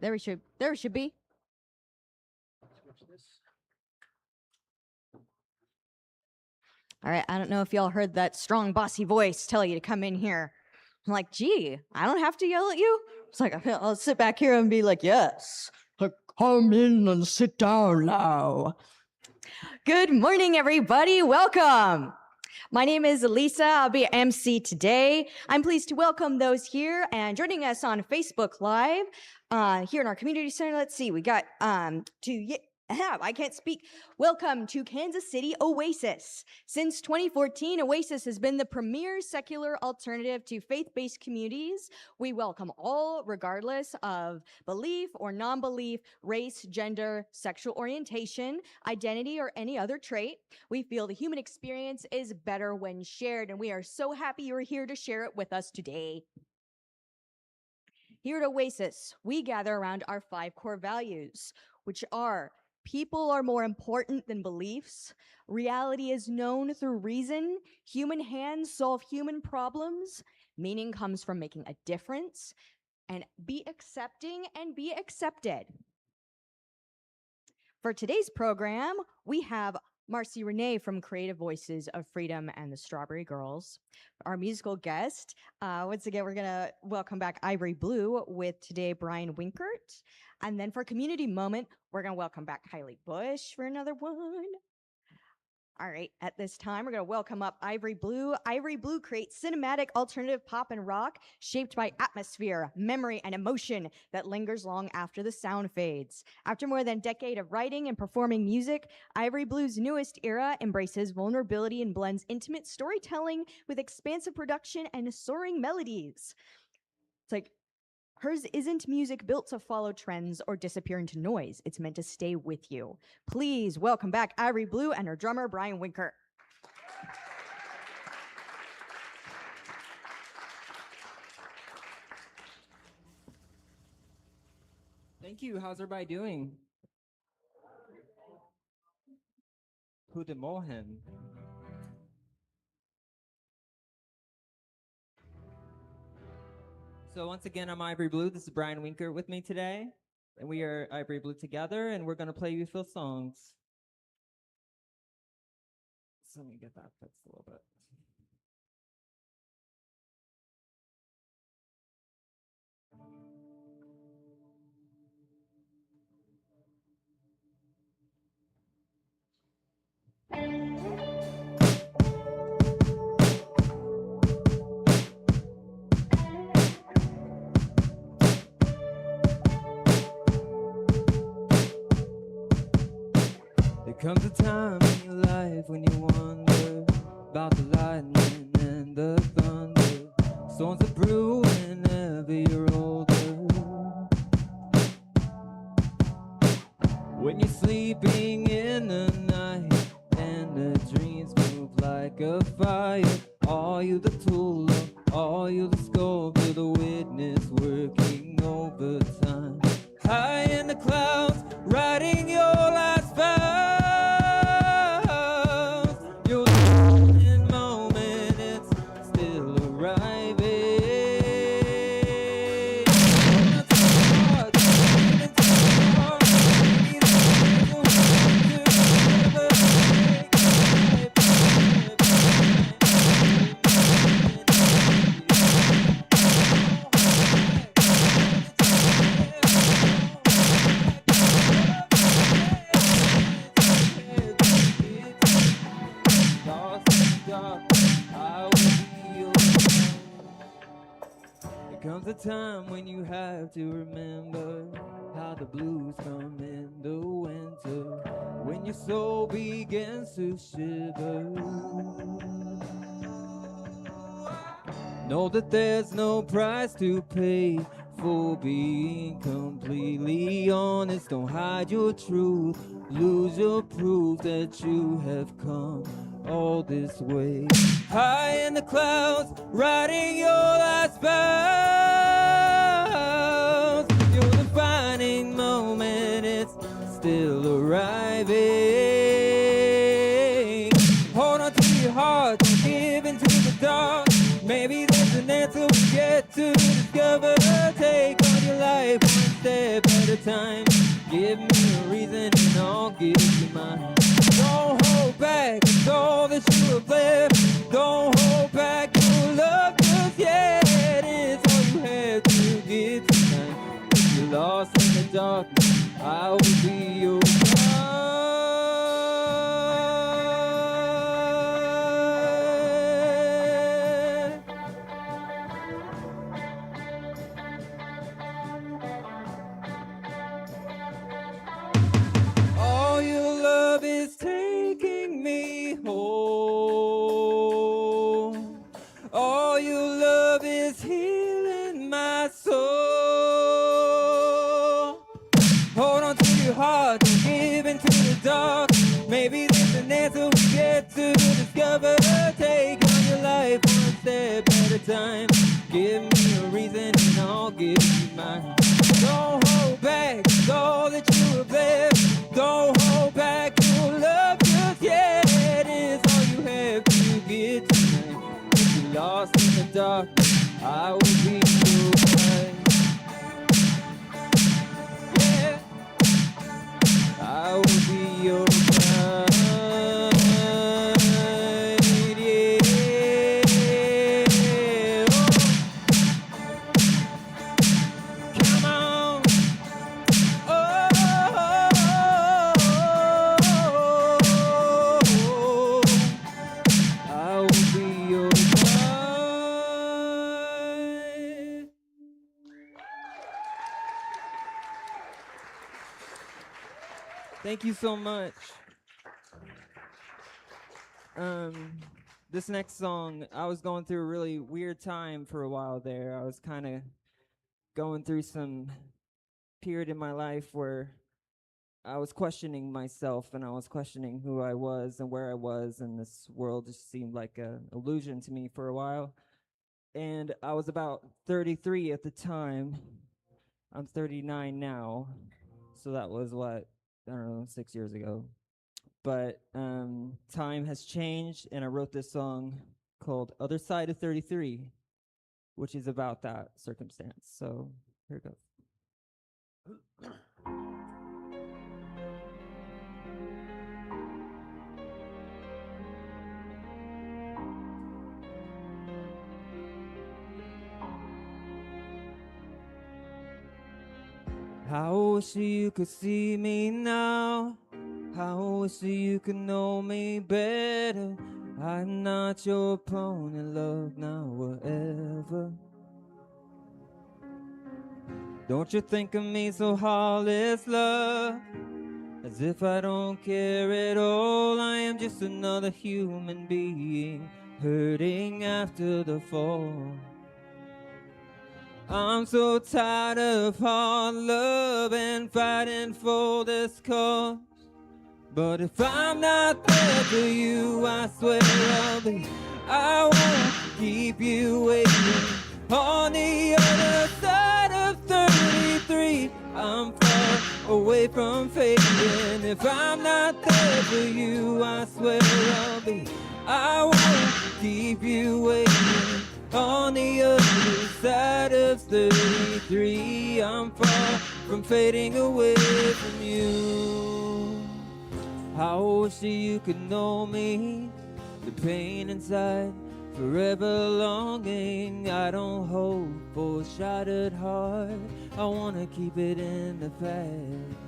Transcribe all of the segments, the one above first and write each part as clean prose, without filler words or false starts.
There we should. There it should be. All right. I don't know if y'all heard that strong, bossy voice tell you to come in here. I'm like, gee, I don't have to yell at you. It's like I'll sit back here and be like, yes, come in and sit down now. Good morning, everybody. Welcome. My name is Lisa. I'll be MC today. I'm pleased to welcome those here and joining us on Facebook Live here in our community center. Let's see, we got I can't speak. Welcome to Kansas City Oasis. Since 2014, Oasis has been the premier secular alternative to faith-based communities. We welcome all, regardless of belief or non-belief, race, gender, sexual orientation, identity, or any other trait. We feel the human experience is better when shared, and we are so happy you're here to share it with us today. Here at Oasis, we gather around our 5 core values, which are: people are more important than beliefs. Reality is known through reason. Human hands solve human problems. Meaning comes from making a difference. And be accepting and be accepted. For today's program, we have Marci Renee from Creative Voices of Freedom and the Strawberry Girls. Our musical guest, once again, we're going to welcome back Ivory Blue with today Bryan Winkert. And then for Community Moment, we're going to welcome back Kiley for another one. All right, at this time, we're going to welcome up Ivory Blue. Ivory Blue creates cinematic alternative pop and rock shaped by atmosphere, memory, and emotion that lingers long after the sound fades. After more than a decade of writing and performing music, Ivory Blue's newest era embraces vulnerability and blends intimate storytelling with expansive production and soaring melodies. It's like, hers isn't music built to follow trends or disappear into noise. It's meant to stay with you. Please welcome back Ivory Blue and her drummer, Bryan Winkert. Thank you. How's everybody doing? Goedemorgen. So once again, I'm Ivory Blue. This is Bryan Winkert with me today. And we are Ivory Blue together, and we're going to play you Phil songs. So let me get that fixed a little bit. There comes a time in your life when you wonder about the lightning and the thunder. Storms are brewing whenever you're older. When you're sleeping in the night and the dreams move like a fire. Are you the tool or are you the sculptor, the witness working overtime? High in the clouds, writing your last vows. You're the moment, it's still arriving. There comes a time when you have to remember how the blues come in the winter, when your soul begins to shiver. Know that there's no price to pay for being completely honest. Don't hide your truth, lose your proof that you have come all this way. High in the clouds, writing your last vows. Your defining moment, it's still arriving. Hold on to your heart, don't give into the dark. Maybe there's an answer we get to discover. Take on your life. life one step at a time. Give me a reason and I'll give you mine. Don't hold back, it's all that you have left. Don't hold back your love just yet. It's all you have to give tonight. If you're lost in the darkness, I will be your guide. All your love is taking me home. All your love is healing my soul. Hold on to your heart, don't give into the dark. Maybe there's an answer we get to discover. Take on your life one step at a time. Give me a reason and I'll give you mine. Don't hold back, it's all that you have left. Don't hold back your love just yet. It's all you have to give tonight. If you're lost in the darkness, I will be your guide. Yeah, I will be your guide. Yeah, oh. Come on. I will be your guide. Thank you so much. This next song, I was going through a really weird time for a while there. I was kind of going through some period in my life where I was questioning myself and I was questioning who I was and where I was, and this world just seemed like an illusion to me for a while. And I was about 33 at the time. I'm 39 now, so that was what, I don't know, 6 years ago. But time has changed, and I wrote this song called Other Side of 33, which is about that circumstance. So here it goes. I wish you could see me now. I wish you could know me better. I'm not your opponent, love, now or ever. Don't you think of me so heartless, love, as if I don't care at all. I am just another human being, hurting after the fall. I'm so tired of hard love and fighting for this cause. But if I'm not there for you, I swear I'll be. I won't keep you waiting. On the other side of 33, I'm far away from fading. If I'm not there for you, I swear I'll be. I won't keep you waiting. On the other side of 33, I'm far from fading away from you. I wish you could know me, the pain inside, forever longing. I don't hope for a shattered heart, I wanna keep it in the past.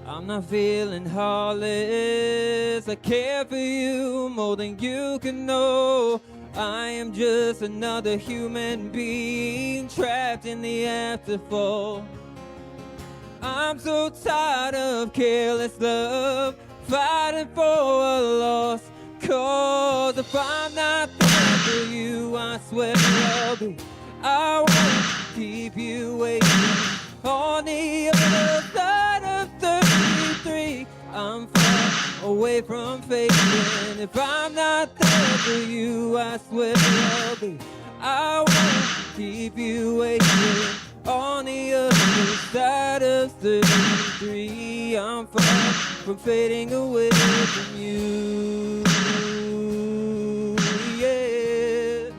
I'm not feeling heartless, I care for you more than you can know. I am just another human being trapped in the afterfall. I'm so tired of careless love, fighting for a lost cause. If I'm not there for you, I swear I'll be. I won't keep you waiting. On the other side of 33, I'm far away from fading. If I'm not there for you, I swear I'll be. I won't keep you waiting. On the other side of 33, I'm far from fading away from you. Yeah.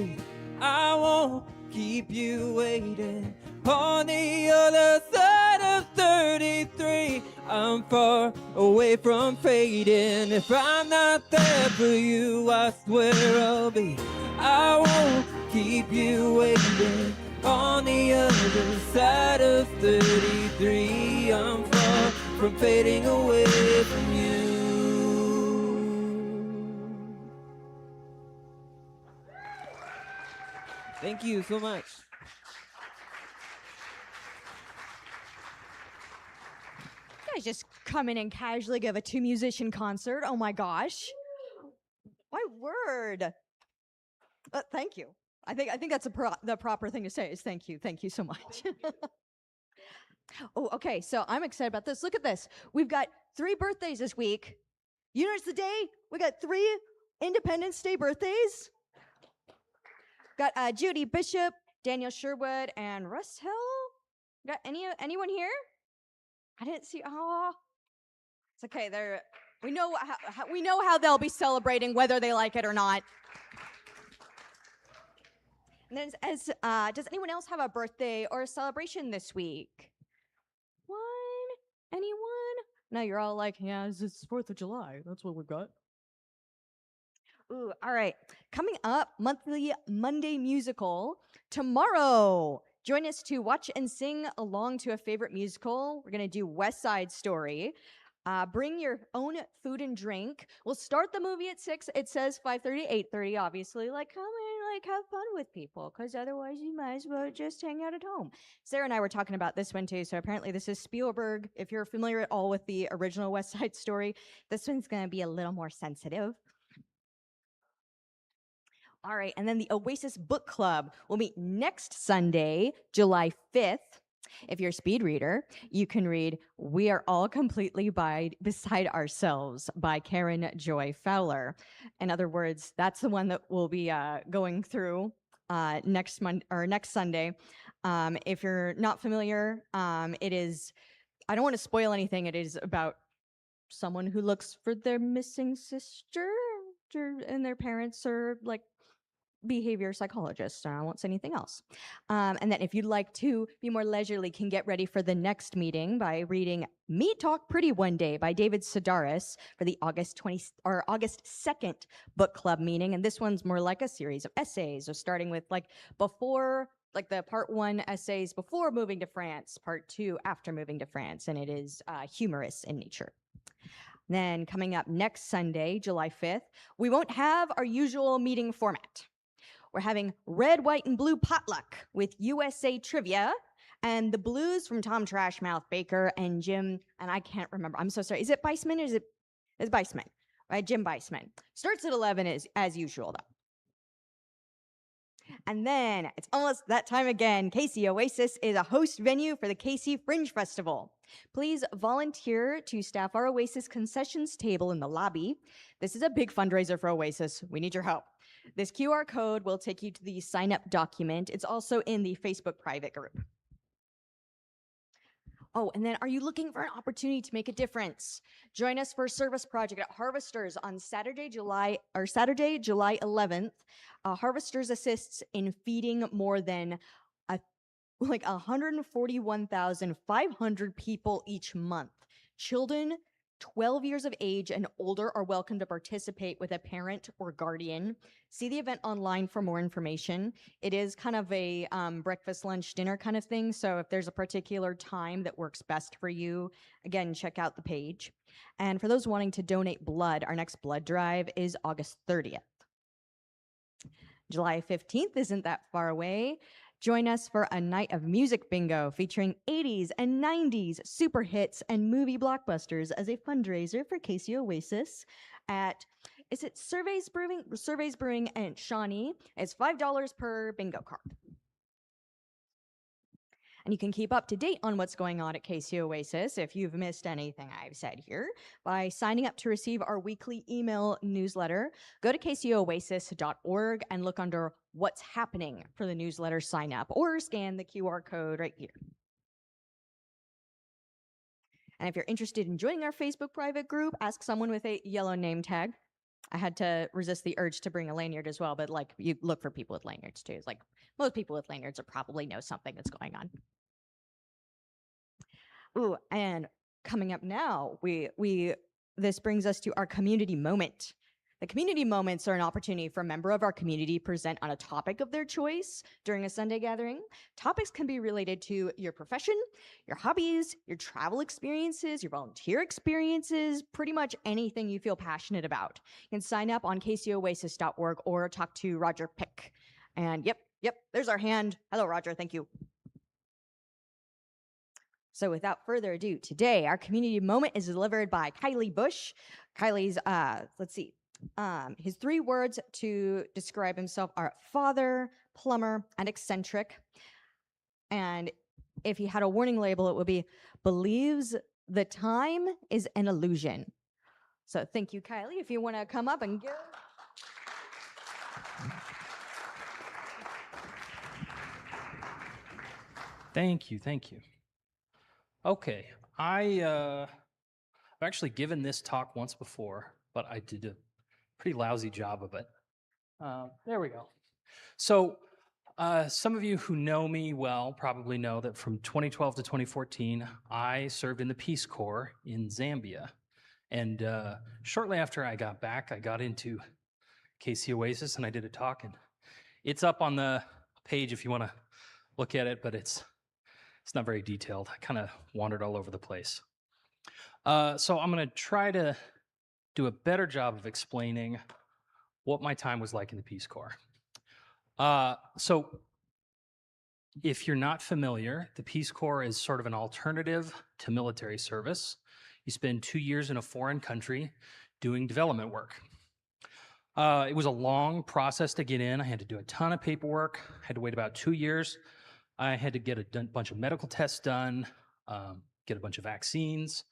be. I won't keep you waiting. On the other side of 33, I'm far away from fading. If I'm not there for you, I swear I'll be. I won't keep you waiting. On the other side of 33, I'm far from fading away from you. Thank you so much. You guys just come in and casually give a 2-musician concert. Oh my gosh. My word. Thank you. I think that's the proper thing to say is thank you. Thank you so much. Oh, okay. So I'm excited about this. Look at this. We've got 3 birthdays this week. You notice the day? We got 3 Independence Day birthdays. Got Judy Bishop, Daniel Sherwood, and Russ Hill. Got anyone here? I didn't see. Oh, it's okay. We know how they'll be celebrating, whether they like it or not. And then, does anyone else have a birthday or a celebration this week? Anyone? No, you're all like, yeah, it's 4th of July. That's what we've got. Ooh, all right. Coming up, monthly Monday musical tomorrow. Join us to watch and sing along to a favorite musical. We're going to do West Side Story. Bring your own food and drink. We'll start the movie at 6. It says 5:30, 8:30, obviously. Like, come in, like, have fun with people, because otherwise you might as well just hang out at home. Sarah and I were talking about this one, too. So apparently this is Spielberg. If you're familiar at all with the original West Side Story, this one's going to be a little more sensitive. All right, and then the Oasis Book Club will meet next Sunday, July 5th. If you're a speed reader, you can read We Are All Completely Beside Ourselves by Karen Joy Fowler. In other words, that's the one that we'll be going through next Sunday. If you're not familiar, it is, I don't want to spoil anything, it is about someone who looks for their missing sister, and their parents are like behavior psychologist. I won't say anything else. And then if you'd like to be more leisurely, can get ready for the next meeting by reading Me Talk Pretty One Day by David Sedaris for the August 2nd book club meeting. And this one's more like a series of essays, so starting with like the part 1 essays before moving to France, part 2 after moving to France, and it is humorous in nature. Then coming up next Sunday, July 5th, we won't have our usual meeting format. We're having red, white, and blue potluck with USA trivia and the blues from Tom Trashmouth Baker and Jim, and I can't remember. I'm so sorry. Is it Beisman or it's Beisman, right? Jim Beisman. Starts at 11 as usual, though. And then it's almost that time again. KC Oasis is a host venue for the KC Fringe Festival. Please volunteer to staff our Oasis concessions table in the lobby. This is a big fundraiser for Oasis. We need your help. This QR code will take you to the sign-up document. It's also in the Facebook private group. Oh, and then are you looking for an opportunity to make a difference? Join us for a service project at Harvesters on Saturday, July 11th. Harvesters assists in feeding more than 141,500 people each month. Children 12 years of age and older are welcome to participate with a parent or guardian. See the event online for more information. It is kind of a breakfast, lunch, dinner kind of thing. So if there's a particular time that works best for you, again, check out the page. And for those wanting to donate blood, our next blood drive is August 30th. July 15th isn't that far away. Join us for a night of music bingo featuring 80s and 90s super hits and movie blockbusters as a fundraiser for KC Oasis at, is it Surveys Brewing and Shawnee. It's $5 per bingo card. And you can keep up to date on what's going on at KC Oasis if you've missed anything I've said here by signing up to receive our weekly email newsletter. Go to kcoasis.org and look under What's Happening for the newsletter sign up, or scan the QR code right here. And if you're interested in joining our Facebook private group, ask someone with a yellow name tag. I had to resist the urge to bring a lanyard as well, but like you look for people with lanyards too. It's like most people with lanyards are probably know something that's going on. Ooh, and coming up now, we this brings us to our community moment. The community moments are an opportunity for a member of our community to present on a topic of their choice during a Sunday gathering. Topics can be related to your profession, your hobbies, your travel experiences, your volunteer experiences, pretty much anything you feel passionate about. You can sign up on kcoasis.org or talk to Roger Pick. And yep, there's our hand. Hello, Roger. Thank you. So without further ado, today our community moment is delivered by Kiley Bush. Kiley's, his 3 words to describe himself are father, plumber, and eccentric. And if he had a warning label, it would be believes the time is an illusion. So thank you, Kiley. If you want to come up and go. Thank you. Okay, I've actually given this talk once before, but I did a pretty lousy job of it. There we go. So some of you who know me well probably know that from 2012 to 2014, I served in the Peace Corps in Zambia. And shortly after I got back, I got into KC Oasis and I did a talk. And it's up on the page if you want to look at it, but it's not very detailed. I kind of wandered all over the place. So I'm going to try to do a better job of explaining what my time was like in the Peace Corps. So if you're not familiar, the Peace Corps is sort of an alternative to military service. You spend 2 years in a foreign country doing development work. It was a long process to get in. I had to do a ton of paperwork. I had to wait about 2 years. I had to get a bunch of medical tests done, get a bunch of vaccines.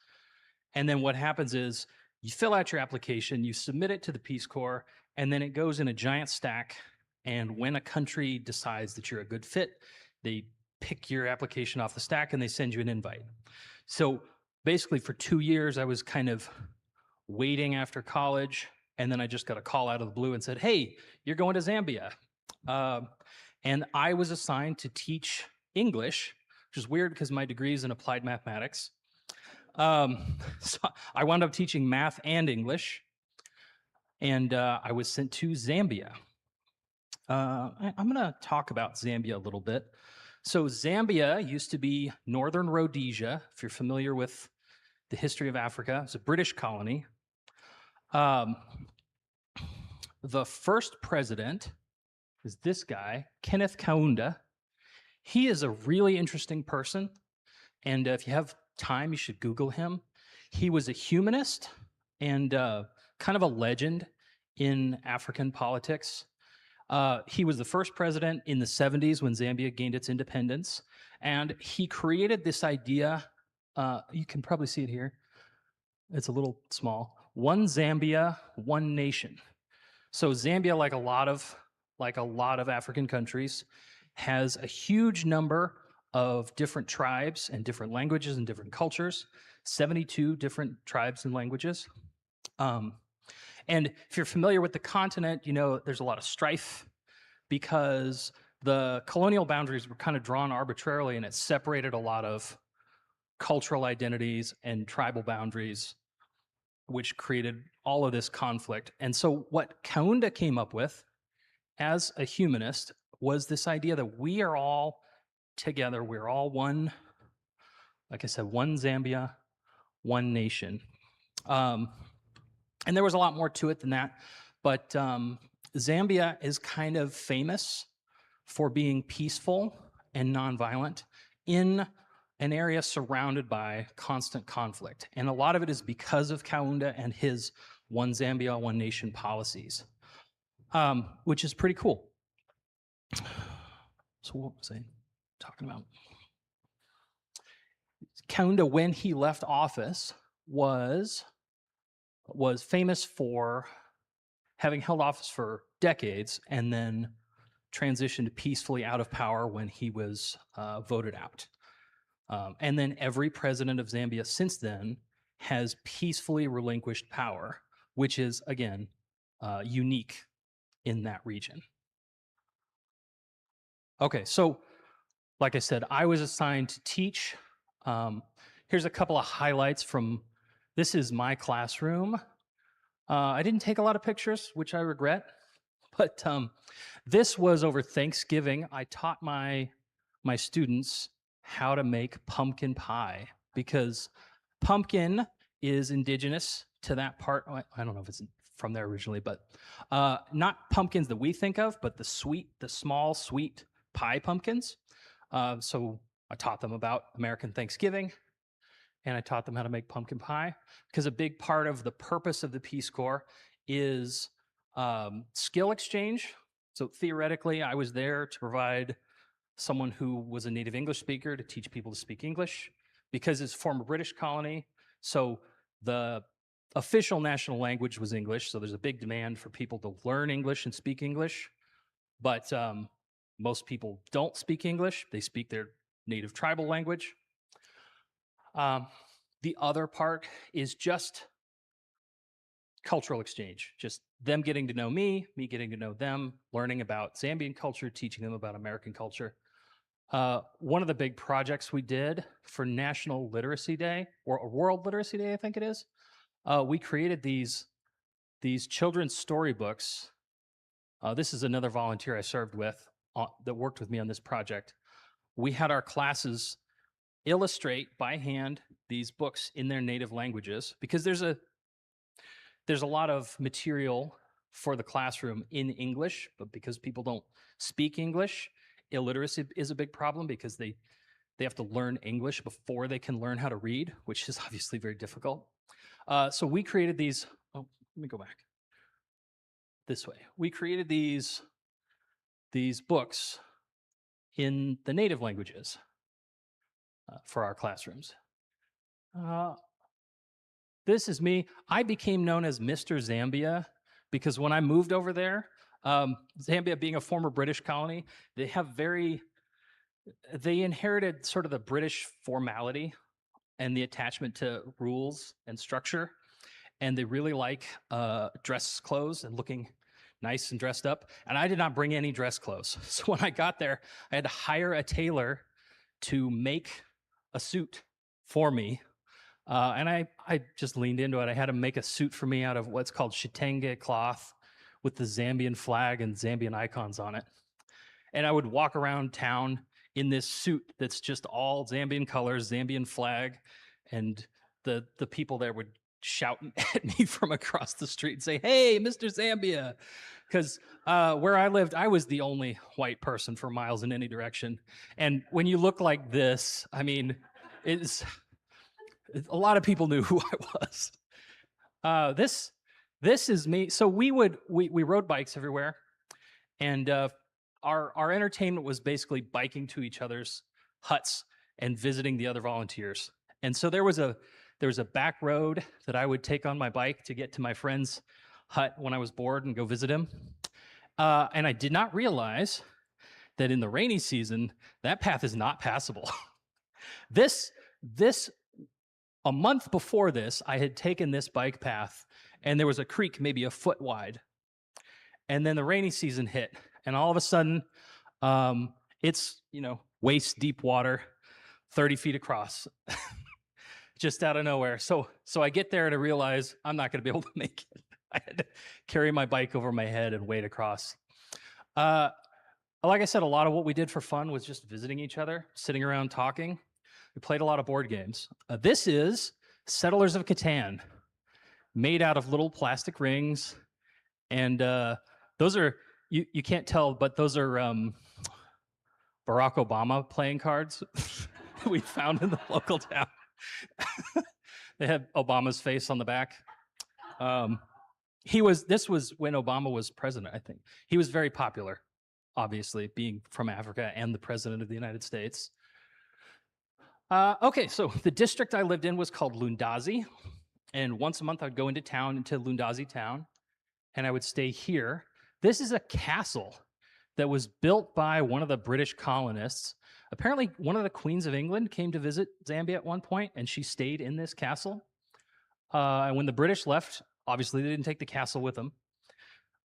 And then what happens is you fill out your application, you submit it to the Peace Corps, and then it goes in a giant stack. And when a country decides that you're a good fit, they pick your application off the stack and they send you an invite. So basically for 2 years, I was kind of waiting after college. And then I just got a call out of the blue and said, hey, you're going to Zambia. And I was assigned to teach English, which is weird because my degree is in applied mathematics. So I wound up teaching math and English, and I was sent to Zambia. I'm going to talk about Zambia a little bit. So Zambia used to be Northern Rhodesia, if you're familiar with the history of Africa. It's a British colony. The first president is this guy, Kenneth Kaunda. He is a really interesting person, and if you have time, you should Google him. He was a humanist and kind of a legend in African politics. He was the first president in the 70s when Zambia gained its independence, and he created this idea. You can probably see it here. It's a little small. One Zambia, one nation. So Zambia, like a lot of African countries, has a huge number of different tribes and different languages and different cultures, 72 different tribes and languages. And if you're familiar with the continent, you know there's a lot of strife because the colonial boundaries were kind of drawn arbitrarily, and it separated a lot of cultural identities and tribal boundaries, which created all of this conflict. And so what Kaunda came up with as a humanist was this idea that we are all together, we're all one, like I said, one Zambia, one nation. And there was a lot more to it than that, but Zambia is kind of famous for being peaceful and nonviolent in an area surrounded by constant conflict. And a lot of it is because of Kaunda and his One Zambia, One Nation policies, which is pretty cool. So what was I talking about? Kaunda, when he left office, was famous for having held office for decades and then transitioned peacefully out of power when he was voted out. And then every president of Zambia since then has peacefully relinquished power, which is, again, unique in that region. Okay, so like I said, I was assigned to teach. Here's a couple of highlights from, this is my classroom. I didn't take a lot of pictures, which I regret, but this was over Thanksgiving. I taught my students how to make pumpkin pie, because pumpkin is indigenous to that part. I don't know if it's from there originally, but not pumpkins that we think of, but the small sweet pie pumpkins. So I taught them about American Thanksgiving, and I taught them how to make pumpkin pie, because a big part of the purpose of the Peace Corps is skill exchange. So theoretically, I was there to provide someone who was a native English speaker to teach people to speak English, because it's a former British colony. So the official national language was English. So there's a big demand for people to learn English and speak English. But most people don't speak English. They speak their native tribal language. The other part is just cultural exchange, just them getting to know me getting to know them, learning about Zambian culture, teaching them about American culture. One of the big projects we did for National Literacy Day, or World Literacy Day, I think it is, we created these children's storybooks. This is another volunteer I served with that worked with me on this project. We had our classes illustrate by hand these books in their native languages, because there's a lot of material for the classroom in English, but because people don't speak English, illiteracy is a big problem, because they have to learn English before they can learn how to read, which is obviously very difficult. So we created these, let me go back this way. We created these books in the native languages for our classrooms. This is me. I became known as Mr. Zambia because when I moved over there, Zambia being a former British colony, they inherited sort of the British formality and the attachment to rules and structure. And they really like dress clothes and looking nice and dressed up. And I did not bring any dress clothes. So when I got there, I had to hire a tailor to make a suit for me. And I just leaned into it. I had him make a suit for me out of what's called shitenge cloth with the Zambian flag and Zambian icons on it. And I would walk around town in this suit that's just all Zambian colors, Zambian flag, and the people there would shout at me from across the street and say, "Hey, Mr. Zambia," because where I lived, I was the only white person for miles in any direction. And when you look like this, I mean, a lot of people knew who I was. This is me. So we rode bikes everywhere, and our entertainment was basically biking to each other's huts and visiting the other volunteers. And so there was a back road that I would take on my bike to get to my friend's hut when I was bored and go visit him. And I did not realize that in the rainy season, that path is not passable. A month before this, I had taken this bike path, and there was a creek maybe a foot wide. And then the rainy season hit, and all of a sudden, it's, waist deep water, 30 feet across, just out of nowhere. So I get there and I realize I'm not going to be able to make it. I had to carry my bike over my head and wade across. Like I said, a lot of what we did for fun was just visiting each other, sitting around talking. We played a lot of board games. This is Settlers of Catan, made out of little plastic rings. And those are, you can't tell, but those are Barack Obama playing cards we found in the local town. They had Obama's face on the back. This was when Obama was president, I think. He was very popular, obviously, being from Africa and the president of the United States. Okay, so the district I lived in was called Lundazi, and once a month I'd go into Lundazi town, and I would stay here. This is a castle that was built by one of the British colonists. Apparently, one of the queens of England came to visit Zambia at one point, and she stayed in this castle. And when the British left, obviously they didn't take the castle with them.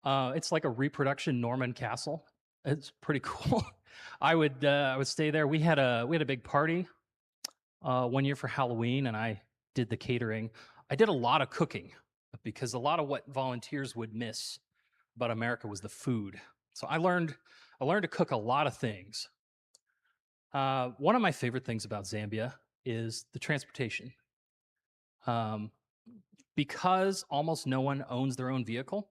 It's like a reproduction Norman castle. It's pretty cool. I would stay there. We had a big party one year for Halloween, and I did the catering. I did a lot of cooking because a lot of what volunteers would miss about America was the food. So I learned to cook a lot of things. One of my favorite things about Zambia is the transportation. Because almost no one owns their own vehicle,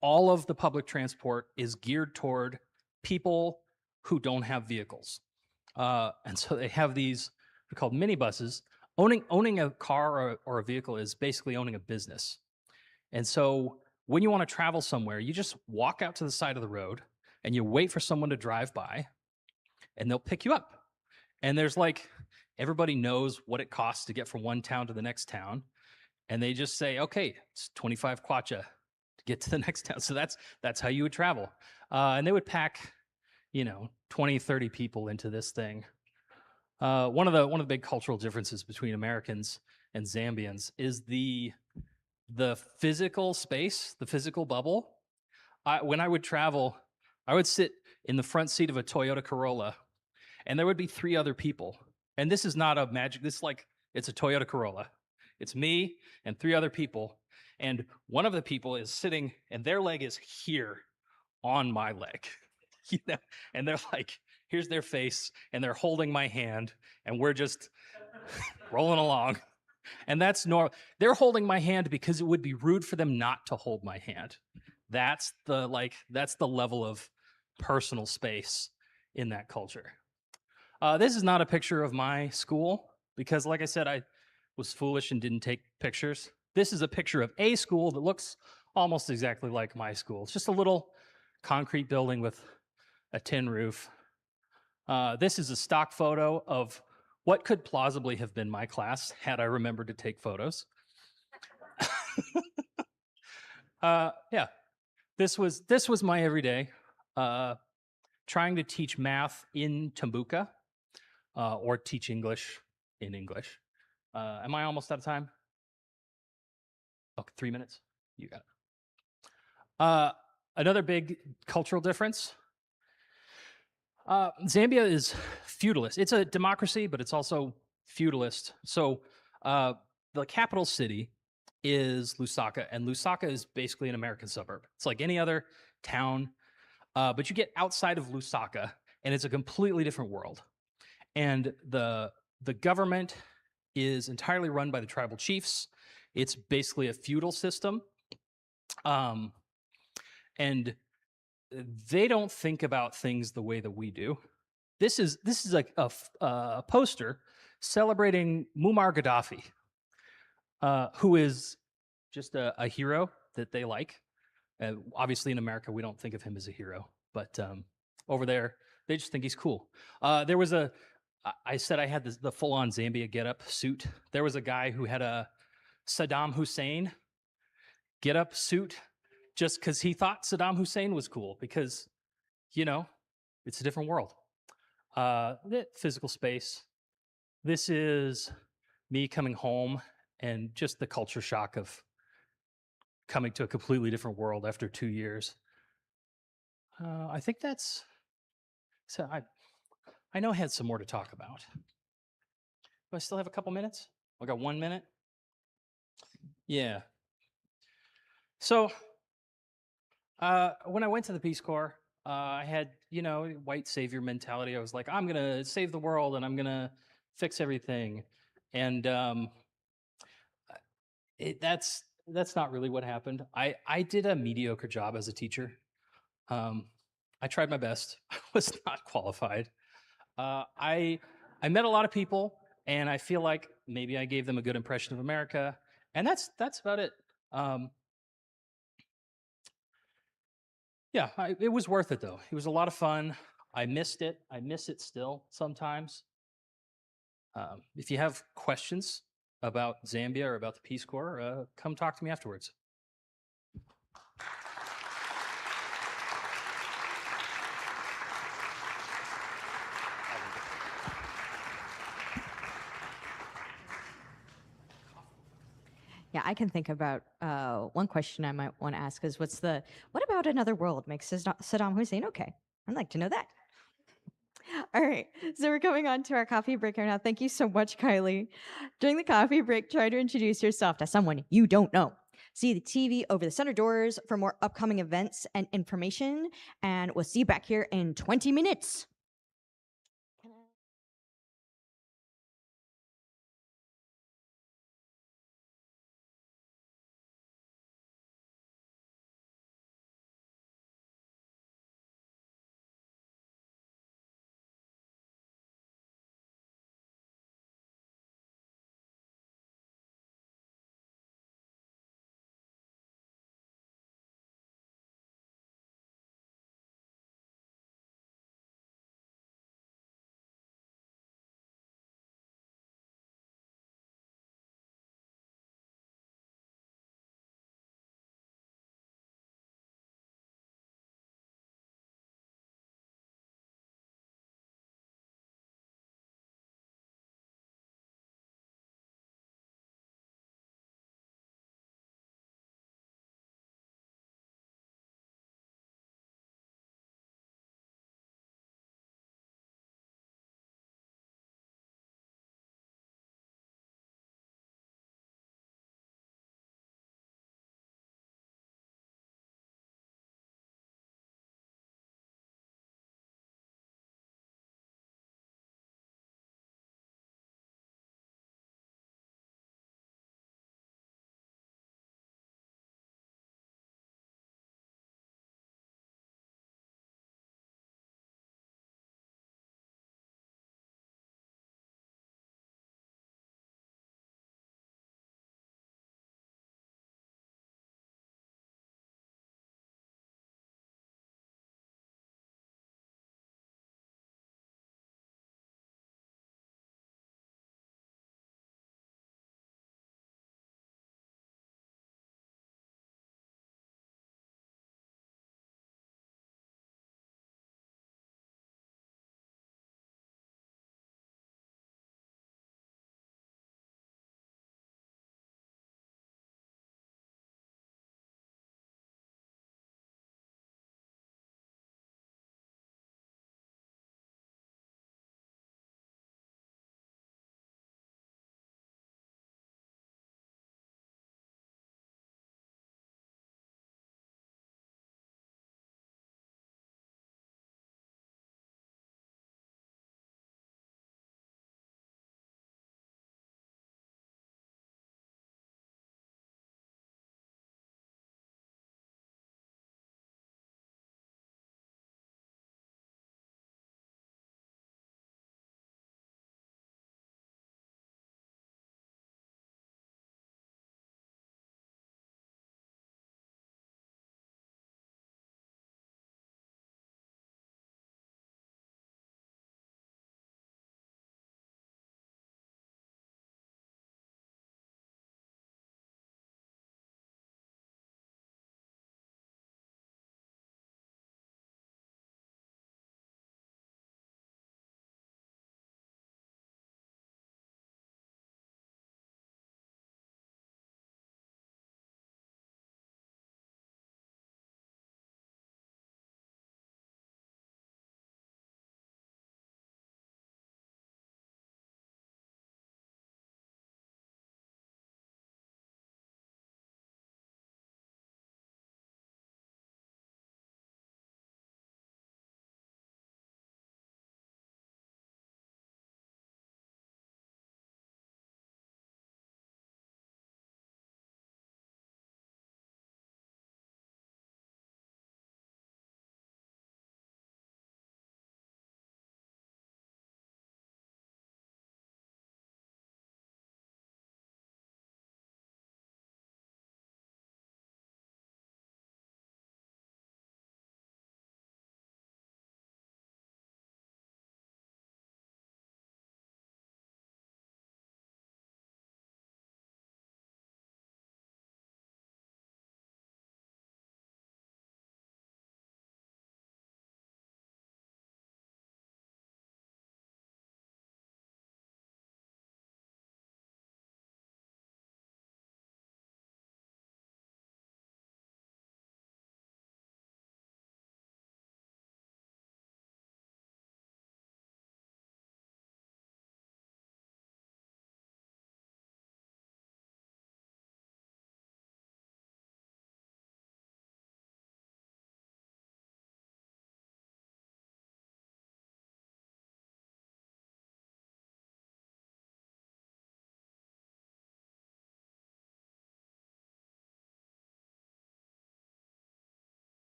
all of the public transport is geared toward people who don't have vehicles. And so they have these, they're called minibuses. Owning a car or a vehicle is basically owning a business. And so when you want to travel somewhere, you just walk out to the side of the road and you wait for someone to drive by and they'll pick you up. And there's like, everybody knows what it costs to get from one town to the next town. And they just say, okay, it's 25 kwacha to get to the next town. So that's how you would travel. And they would pack, 20, 30 people into this thing. One of the big cultural differences between Americans and Zambians is the physical space, the physical bubble. When I would travel, I would sit in the front seat of a Toyota Corolla, and there would be 3 other people. And this is not a magic. This is like, it's a Toyota Corolla. It's me and 3 other people. And one of the people is sitting, and their leg is here on my leg. And they're like, here's their face, and they're holding my hand, and we're just rolling along. And that's normal. They're holding my hand because it would be rude for them not to hold my hand. That's the level of personal space in that culture. This is not a picture of my school because, like I said, I was foolish and didn't take pictures. This is a picture of a school that looks almost exactly like my school. It's just a little concrete building with a tin roof. This is a stock photo of what could plausibly have been my class had I remembered to take photos. Yeah, this was my everyday. Trying to teach math in Tumbuka or teach English in English. Am I almost out of time? Okay, 3 minutes. You got it. Another big cultural difference. Zambia is feudalist. It's a democracy, but it's also feudalist. So the capital city is Lusaka, and Lusaka is basically an American suburb. It's like any other town, but you get outside of Lusaka, and it's a completely different world. And the government is entirely run by the tribal chiefs. It's basically a feudal system. And they don't think about things the way that we do. This is like a poster celebrating Muammar Gaddafi, who is just a hero that they like. Obviously, in America, we don't think of him as a hero, but over there, they just think he's cool. There was I said I had the full-on Zambia get-up suit. There was a guy who had a Saddam Hussein get-up suit just because he thought Saddam Hussein was cool because, it's a different world. The physical space. This is me coming home and just the culture shock of coming to a completely different world after 2 years. I think that's... So I know I had some more to talk about. Do I still have a couple minutes? I got 1 minute? Yeah. So when I went to the Peace Corps, I had, white savior mentality. I was like, I'm going to save the world and I'm going to fix everything. And that's not really what happened. I did a mediocre job as a teacher. I tried my best. I was not qualified. I met a lot of people, and I feel like maybe I gave them a good impression of America, and that's about it. Yeah, it was worth it though. It was a lot of fun. I missed it. I miss it still sometimes. If you have questions about Zambia or about the Peace Corps, come talk to me afterwards. Yeah, I can think about one question I might want to ask is what about another world makes Saddam Hussein okay? I'd like to know that. All right, so we're coming on to our coffee break right now. Thank you so much, Kylie. During the coffee break, try to introduce yourself to someone you don't know. See the TV over the center doors for more upcoming events and information, and we'll see you back here in 20 minutes.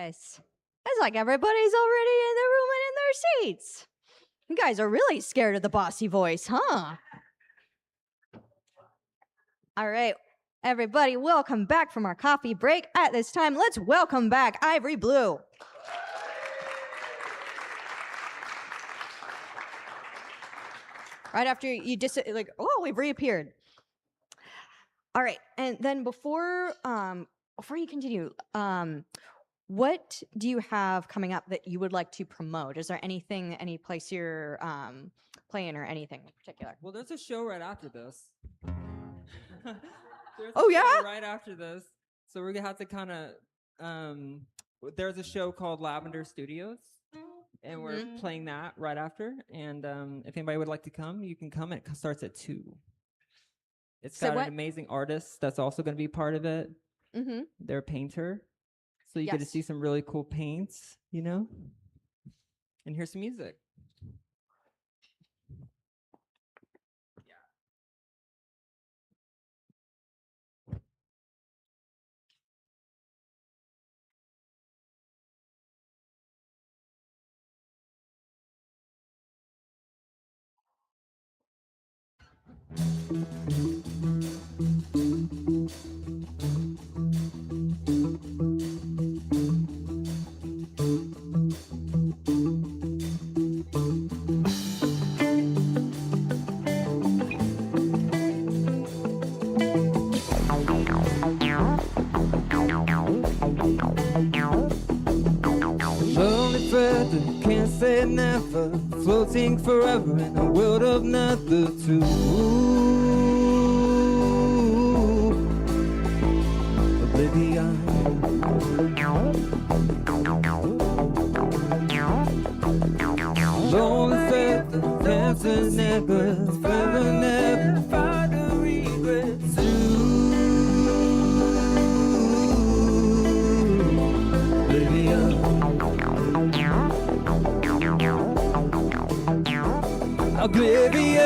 Yes. It's like everybody's already in the room and in their seats. You guys are really scared of the bossy voice, huh? All right, everybody, welcome back from our coffee break. At this time, let's welcome back Ivory Blue. Right after you we've reappeared. All right, and then before you continue, what do you have coming up that you would like to promote? Is there anything, any place you're playing or anything in particular? Well, there's a show right after this. Oh, yeah? Right after this. So we're gonna have to kind of there's a show called Lavender Studios, and we're playing that right after. And if anybody would like to come, you can come. It starts at 2. It's got an amazing artist that's also going to be part of it. Mm-hmm. They're a painter, so you get to see some really cool paints, and hear some music. Lonely feather, can't say never, floating forever in a world of neither two. Oblivion. Lonely feather, dancing necklace, feather never find a regret. Oblivion.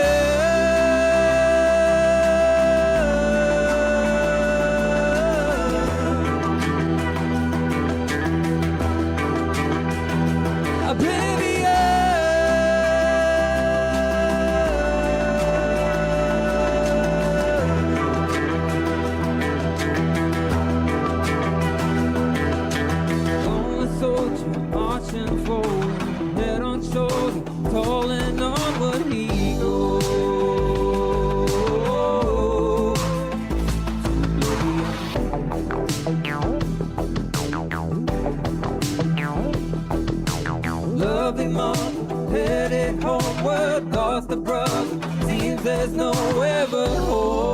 Headed homeward, lost a brother. Seems there's nowhere but home.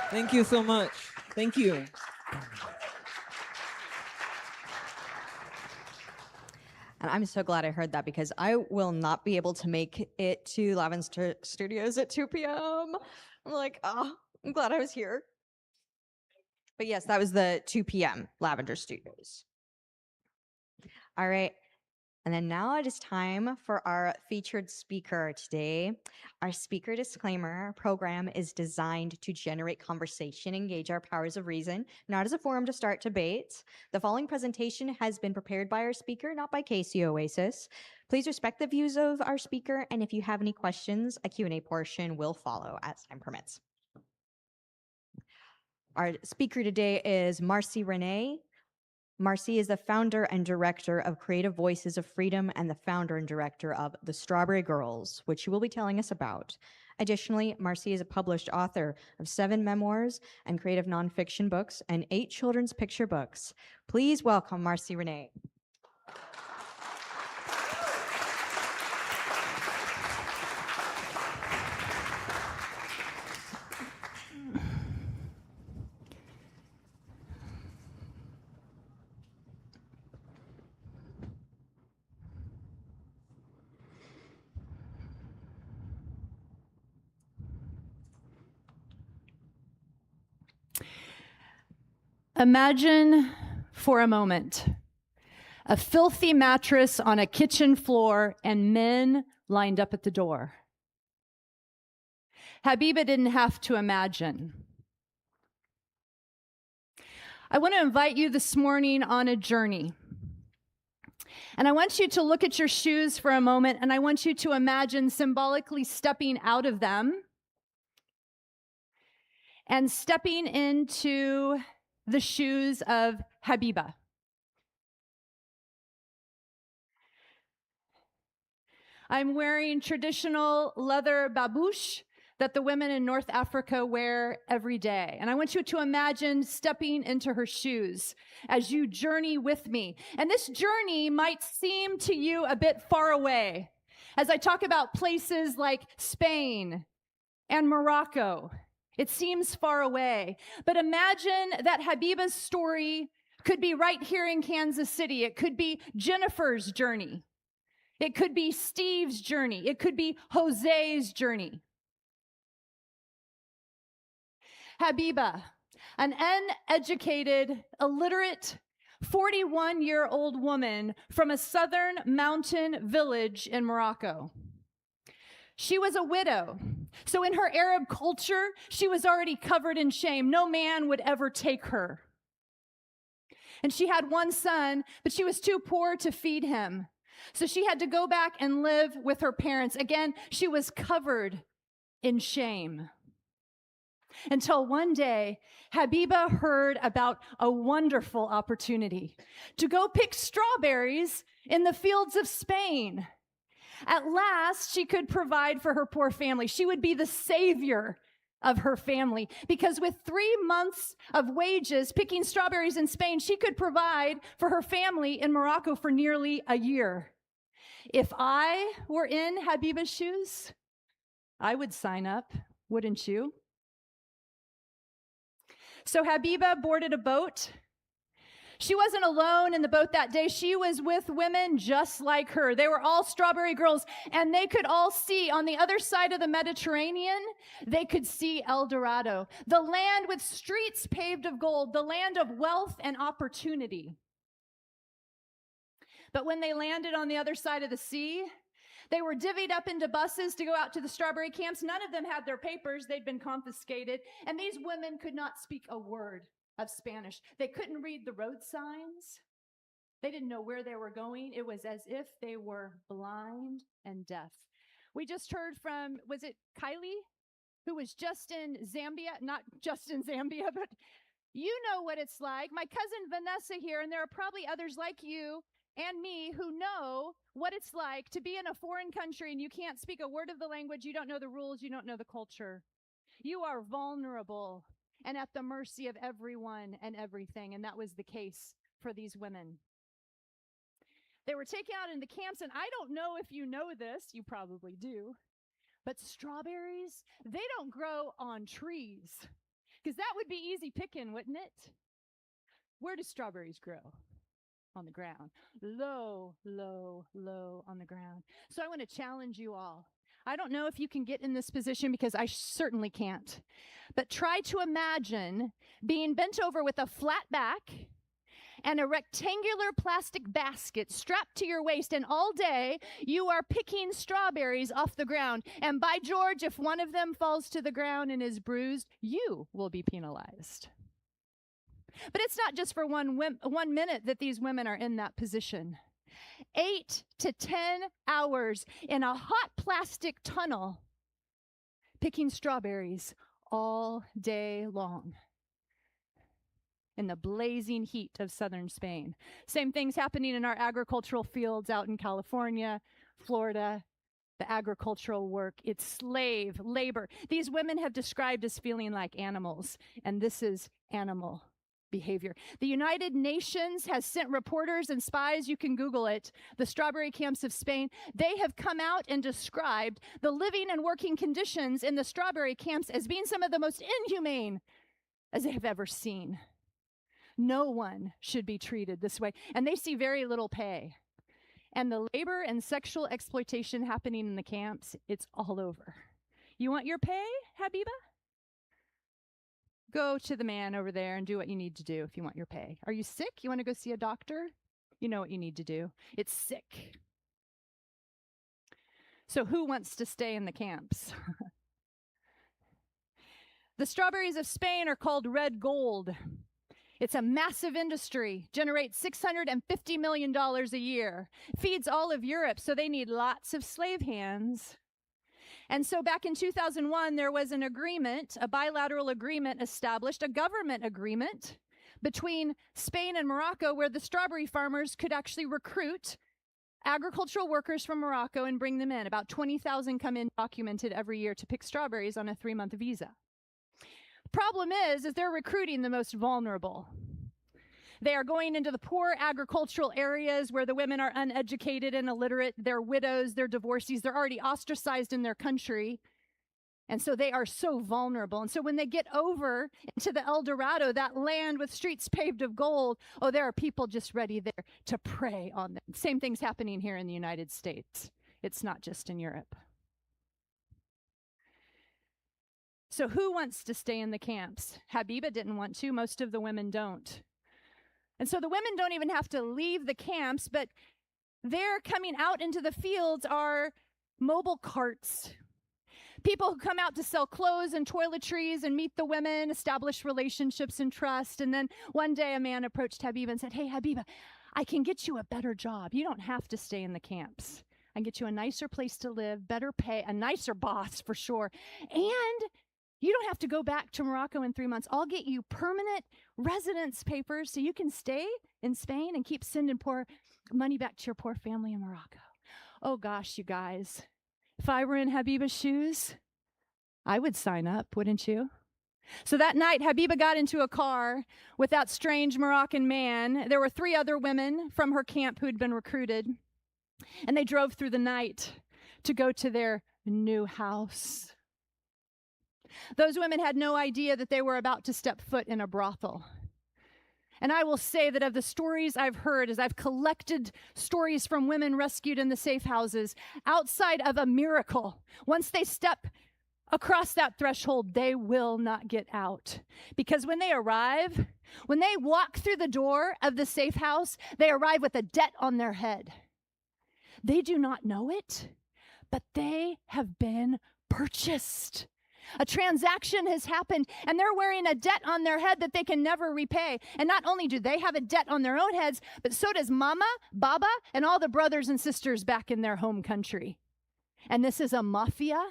Thank you so much. Thank you. And I'm so glad I heard that because I will not be able to make it to Lavender Studios at 2 p.m. I'm like, I'm glad I was here. But yes, that was the 2 p.m. Lavender Studios. All right. And then now it is time for our featured speaker today. Our speaker disclaimer program is designed to generate conversation, engage our powers of reason, not as a forum to start debates. The following presentation has been prepared by our speaker, not by KC Oasis. Please respect the views of our speaker, and if you have any questions, a Q&A portion will follow as time permits. Our speaker today is Marci Renee. Marci is the founder and director of Creative Voices of Freedom and the founder and director of The Strawberry Girls, which she will be telling us about. Additionally, Marci is a published author of 7 memoirs and creative nonfiction books and 8 children's picture books. Please welcome Marci Renee. Imagine for a moment a filthy mattress on a kitchen floor and men lined up at the door. Habiba didn't have to imagine. I want to invite you this morning on a journey. And I want you to look at your shoes for a moment, and I want you to imagine symbolically stepping out of them and stepping into the shoes of Habiba. I'm wearing traditional leather babouche that the women in North Africa wear every day. And I want you to imagine stepping into her shoes as you journey with me. And this journey might seem to you a bit far away as I talk about places like Spain and Morocco. It seems far away, but imagine that Habiba's story could be right here in Kansas City. It could be Jennifer's journey. It could be Steve's journey. It could be Jose's journey. Habiba, an uneducated, illiterate, 41-year-old woman from a southern mountain village in Morocco. She was a widow. So in her Arab culture, she was already covered in shame. No man would ever take her. And she had one son, but she was too poor to feed him. So she had to go back and live with her parents. Again, she was covered in shame. Until one day, Habiba heard about a wonderful opportunity to go pick strawberries in the fields of Spain. At last, she could provide for her poor family. She would be the savior of her family because with 3 months of wages picking strawberries in Spain, she could provide for her family in Morocco for nearly a year. If I were in Habiba's shoes, I would sign up, wouldn't you? So Habiba boarded a boat. She wasn't alone in the boat that day. She was with women just like her. They were all strawberry girls, and they could all see on the other side of the Mediterranean, they could see El Dorado, the land with streets paved of gold, the land of wealth and opportunity. But when they landed on the other side of the sea, they were divvied up into buses to go out to the strawberry camps. None of them had their papers. They'd been confiscated. And these women could not speak a word of Spanish. They couldn't read the road signs. They didn't know where they were going. It was as if they were blind and deaf. We just heard from, was it Kiley, who was just in Zambia? Not just in Zambia, but you know what it's like. My cousin Vanessa here, and there are probably others like you and me who know what it's like to be in a foreign country and you can't speak a word of the language, you don't know the rules, you don't know the culture. You are vulnerable and at the mercy of everyone and everything, and that was the case for these women. They were taken out in the camps, and I don't know if you know this, you probably do, but strawberries, they don't grow on trees, because that would be easy picking, wouldn't it? Where do strawberries grow? On the ground. Low, low, low on the ground. So I want to challenge you all. I don't know if you can get in this position because I certainly can't. But try to imagine being bent over with a flat back and a rectangular plastic basket strapped to your waist, and all day you are picking strawberries off the ground. And by George, if one of them falls to the ground and is bruised, you will be penalized. But it's not just for 1 minute that these women are in that position. 8 to 10 hours in a hot plastic tunnel, picking strawberries all day long. in the blazing heat of southern Spain. Same things happening in our agricultural fields out in California, Florida, the agricultural work. It's slave labor. These women have described as feeling like animals, and this is animal behavior. The United Nations has sent reporters and spies, you can Google it, the strawberry camps of Spain. They have come out and described the living and working conditions in the strawberry camps as being some of the most inhumane as they have ever seen. No one should be treated this way, and they see very little pay. And the labor and sexual exploitation happening in the camps, it's all over. You want your pay, Habiba? Go to the man over there and do what you need to do if you want your pay. Are you sick? You want to go see a doctor? You know what you need to do. It's sick. So who wants to stay in the camps? The strawberries of Spain are called red gold. It's a massive industry, generates $650 million a year, feeds all of Europe, so they need lots of slave hands. And so back in 2001, there was an agreement, a bilateral agreement established, a government agreement between Spain and Morocco where the strawberry farmers could actually recruit agricultural workers from Morocco and bring them in. About 20,000 come in documented every year to pick strawberries on a 3-month visa. Problem is they're recruiting the most vulnerable. They are going into the poor agricultural areas where the women are uneducated and illiterate. They're widows, they're divorcees, they're already ostracized in their country. And so they are so vulnerable. And so when they get over into the El Dorado, that land with streets paved of gold, oh, there are people just ready there to prey on them. Same thing's happening here in the United States. It's not just in Europe. So who wants to stay in the camps? Habiba didn't want to. Most of the women don't. And so the women don't even have to leave the camps, but they're coming out into the fields are mobile carts. People who come out to sell clothes and toiletries and meet the women, establish relationships and trust. And then one day a man approached Habiba and said, "Hey, Habiba, I can get you a better job. You don't have to stay in the camps. I can get you a nicer place to live, better pay, a nicer boss for sure. And you don't have to go back to Morocco in 3 months. I'll get you permanent residence papers so you can stay in Spain and keep sending money back to your poor family in Morocco." Oh gosh, you guys. If I were in Habiba's shoes, I would sign up, wouldn't you? So that night, Habiba got into a car with that strange Moroccan man. There were 3 other women from her camp who'd been recruited. And they drove through the night to go to their new house. Those women had no idea that they were about to step foot in a brothel. And I will say that of the stories I've heard, as I've collected stories from women rescued in the safe houses, outside of a miracle, once they step across that threshold, they will not get out. Because when they arrive, when they walk through the door of the safe house, they arrive with a debt on their head. They do not know it, but they have been purchased. A transaction has happened, and they're wearing a debt on their head that they can never repay. And not only do they have a debt on their own heads, but so does Mama, Baba, and all the brothers and sisters back in their home country. And this is a mafia,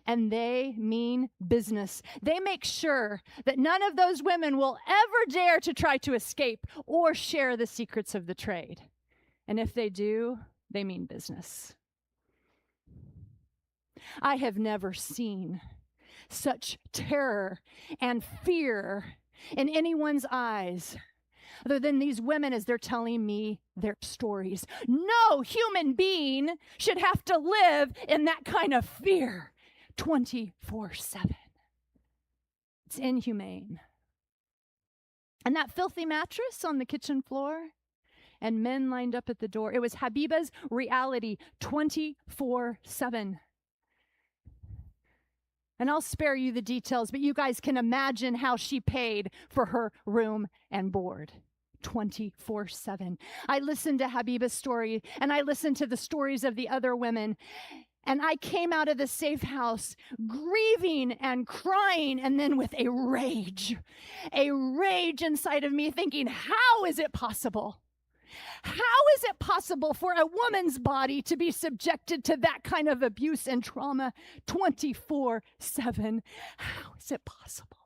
and they mean business. They make sure that none of those women will ever dare to try to escape or share the secrets of the trade. And if they do, they mean business. I have never seen such terror and fear in anyone's eyes other than these women as they're telling me their stories. No human being should have to live in that kind of fear 24/7. It's inhumane. And that filthy mattress on the kitchen floor and men lined up at the door, it was Habiba's reality 24/7. And I'll spare you the details, but you guys can imagine how she paid for her room and board 24/7. I listened to Habiba's story, and I listened to the stories of the other women, and I came out of the safe house grieving and crying, and then with a rage inside of me thinking, how is it possible? How is it possible for a woman's body to be subjected to that kind of abuse and trauma 24/7? How is it possible?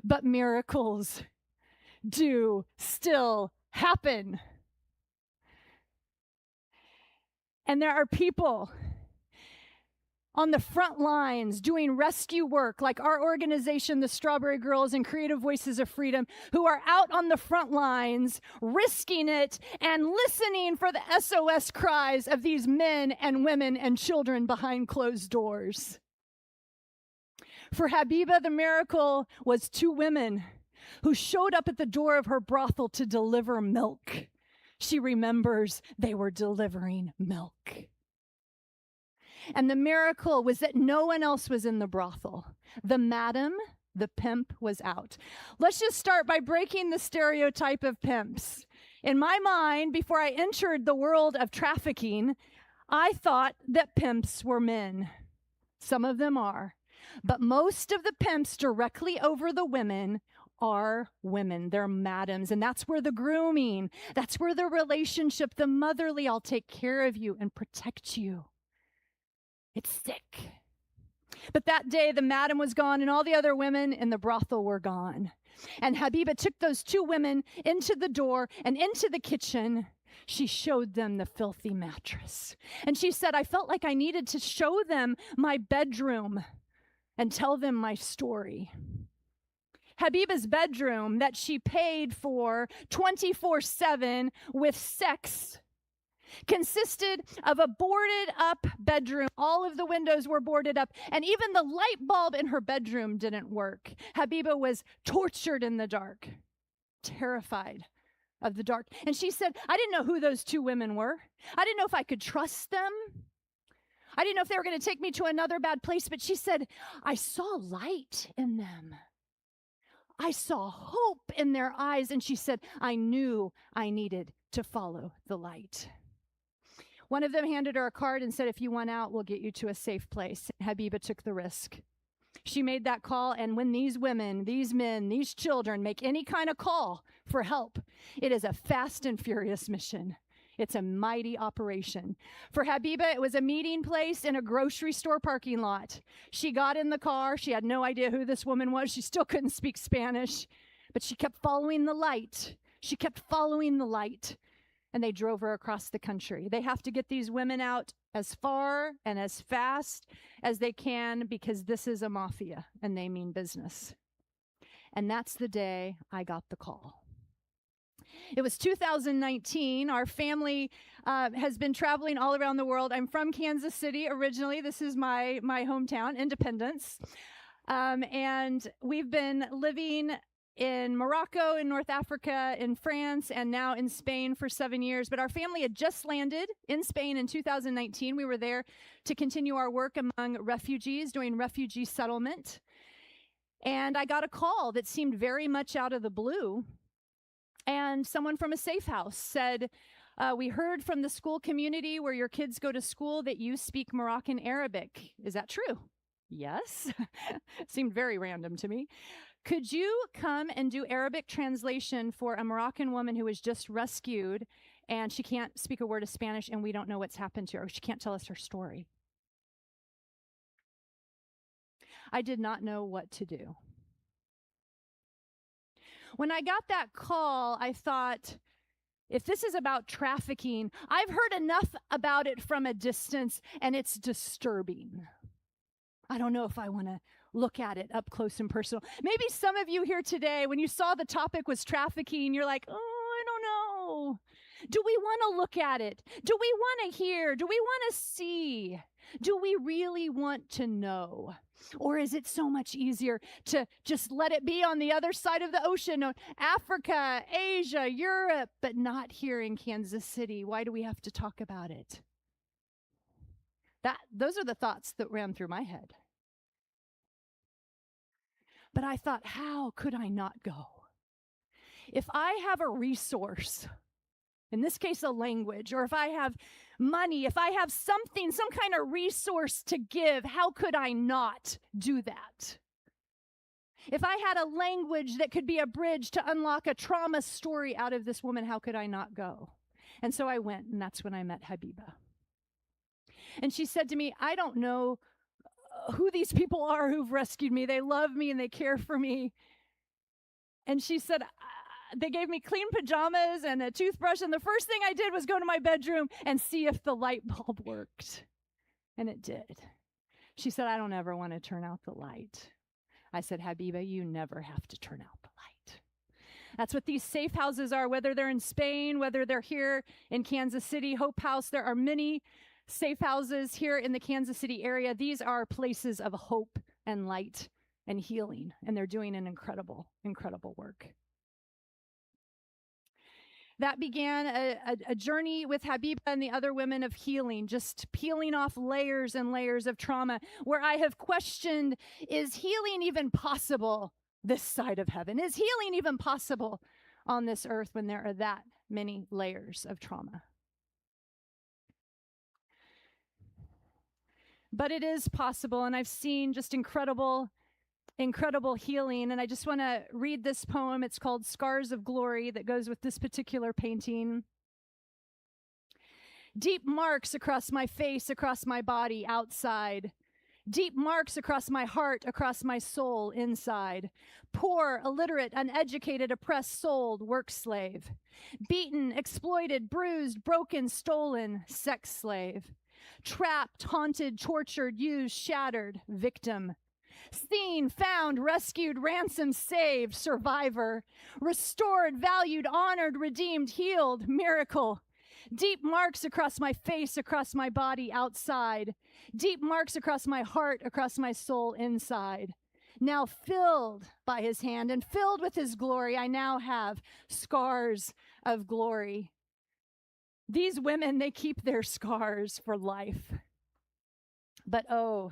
but miracles do still happen. And there are people on the front lines doing rescue work, like our organization, the Strawberry Girls and Creative Voices of Freedom, who are out on the front lines, risking it and listening for the SOS cries of these men and women and children behind closed doors. For Habiba, the miracle was 2 women who showed up at the door of her brothel to deliver milk. She remembers they were delivering milk. And the miracle was that no one else was in the brothel. The madam, the pimp, was out. Let's just start by breaking the stereotype of pimps. In my mind, before I entered the world of trafficking, I thought that pimps were men. Some of them are. But most of the pimps directly over the women are women. They're madams. And that's where the grooming, that's where the relationship, the motherly, I'll take care of you and protect you. It's sick. But that day, the madam was gone, and all the other women in the brothel were gone. And Habiba took those 2 women into the door and into the kitchen. She showed them the filthy mattress. And she said, I felt like I needed to show them my bedroom and tell them my story. Habiba's bedroom that she paid for 24/7 with sex consisted of a boarded up bedroom. All of the windows were boarded up, and even the light bulb in her bedroom didn't work. Habiba was tortured in the dark, terrified of the dark. And she said, I didn't know who those 2 women were. I didn't know if I could trust them. I didn't know if they were going to take me to another bad place, but she said, I saw light in them. I saw hope in their eyes. And she said, I knew I needed to follow the light. One of them handed her a card and said, if you want out, we'll get you to a safe place. Habiba took the risk. She made that call, and when these women, these men, these children make any kind of call for help, it is a fast and furious mission. It's a mighty operation. For Habiba, it was a meeting place in a grocery store parking lot. She got in the car. She had no idea who this woman was. She still couldn't speak Spanish, but she kept following the light. She kept following the light. And they drove her across the country. They have to get these women out as far and as fast as they can because this is a mafia and they mean business. And that's the day I got the call. It was 2019. Our family has been traveling all around the world. I'm from Kansas City originally. This is my hometown, Independence. And we've been living in Morocco, in North Africa, in France, and now in Spain for 7 years. But our family had just landed in Spain in 2019. We were there to continue our work among refugees, doing refugee settlement. And I got a call that seemed very much out of the blue. And someone from a safe house said, we heard from the school community where your kids go to school that you speak Moroccan Arabic. Is that true? Yes. Seemed very random to me. Could you come and do Arabic translation for a Moroccan woman who was just rescued and she can't speak a word of Spanish and we don't know what's happened to her? She can't tell us her story. I did not know what to do. When I got that call, I thought, if this is about trafficking, I've heard enough about it from a distance and it's disturbing. I don't know if I want to look at it up close and personal. Maybe some of you here today, when you saw the topic was trafficking, you're like, oh, I don't know. Do we want to look at it? Do we want to hear? Do we want to see? Do we really want to know? Or is it so much easier to just let it be on the other side of the ocean, Africa, Asia, Europe, but not here in Kansas City? Why do we have to talk about it? Those are the thoughts that ran through my head. But I thought, how could I not go? If I have a resource, in this case, a language, or if I have money, if I have something, some kind of resource to give, how could I not do that? If I had a language that could be a bridge to unlock a trauma story out of this woman, how could I not go? And so I went, and that's when I met Habiba. And she said to me, I don't know who these people are who've rescued me. They love me and they care for me. And she said, they gave me clean pajamas and a toothbrush, and the first thing I did was go to my bedroom and see if the light bulb worked. And it did. She said, I don't ever want to turn out the light. I said, Habiba, you never have to turn out the light. That's what these safe houses are, whether they're in Spain, whether they're here in Kansas City, Hope House. There are many safe houses here in the Kansas City area. These are places of hope and light and healing, and they're doing an incredible, incredible work. That began a journey with Habiba and the other women of healing, just peeling off layers and layers of trauma, where I have questioned, is healing even possible this side of heaven? Is healing even possible on this earth when there are that many layers of trauma? But it is possible, and I've seen just incredible healing. And I just want to read this poem. It's called Scars of Glory, that goes with this particular painting. Deep marks across my face, across my body, outside. Deep marks across my heart, across my soul, inside. Poor, illiterate, uneducated, oppressed, sold, work slave. Beaten, exploited, bruised, broken, stolen, sex slave. Trapped, haunted, tortured, used, shattered, victim. Seen, found, rescued, ransomed, saved, survivor. Restored, valued, honored, redeemed, healed, miracle. Deep marks across my face, across my body, outside. Deep marks across my heart, across my soul, inside. Now filled by his hand and filled with his glory, I now have scars of glory. These women, they keep their scars for life. But oh,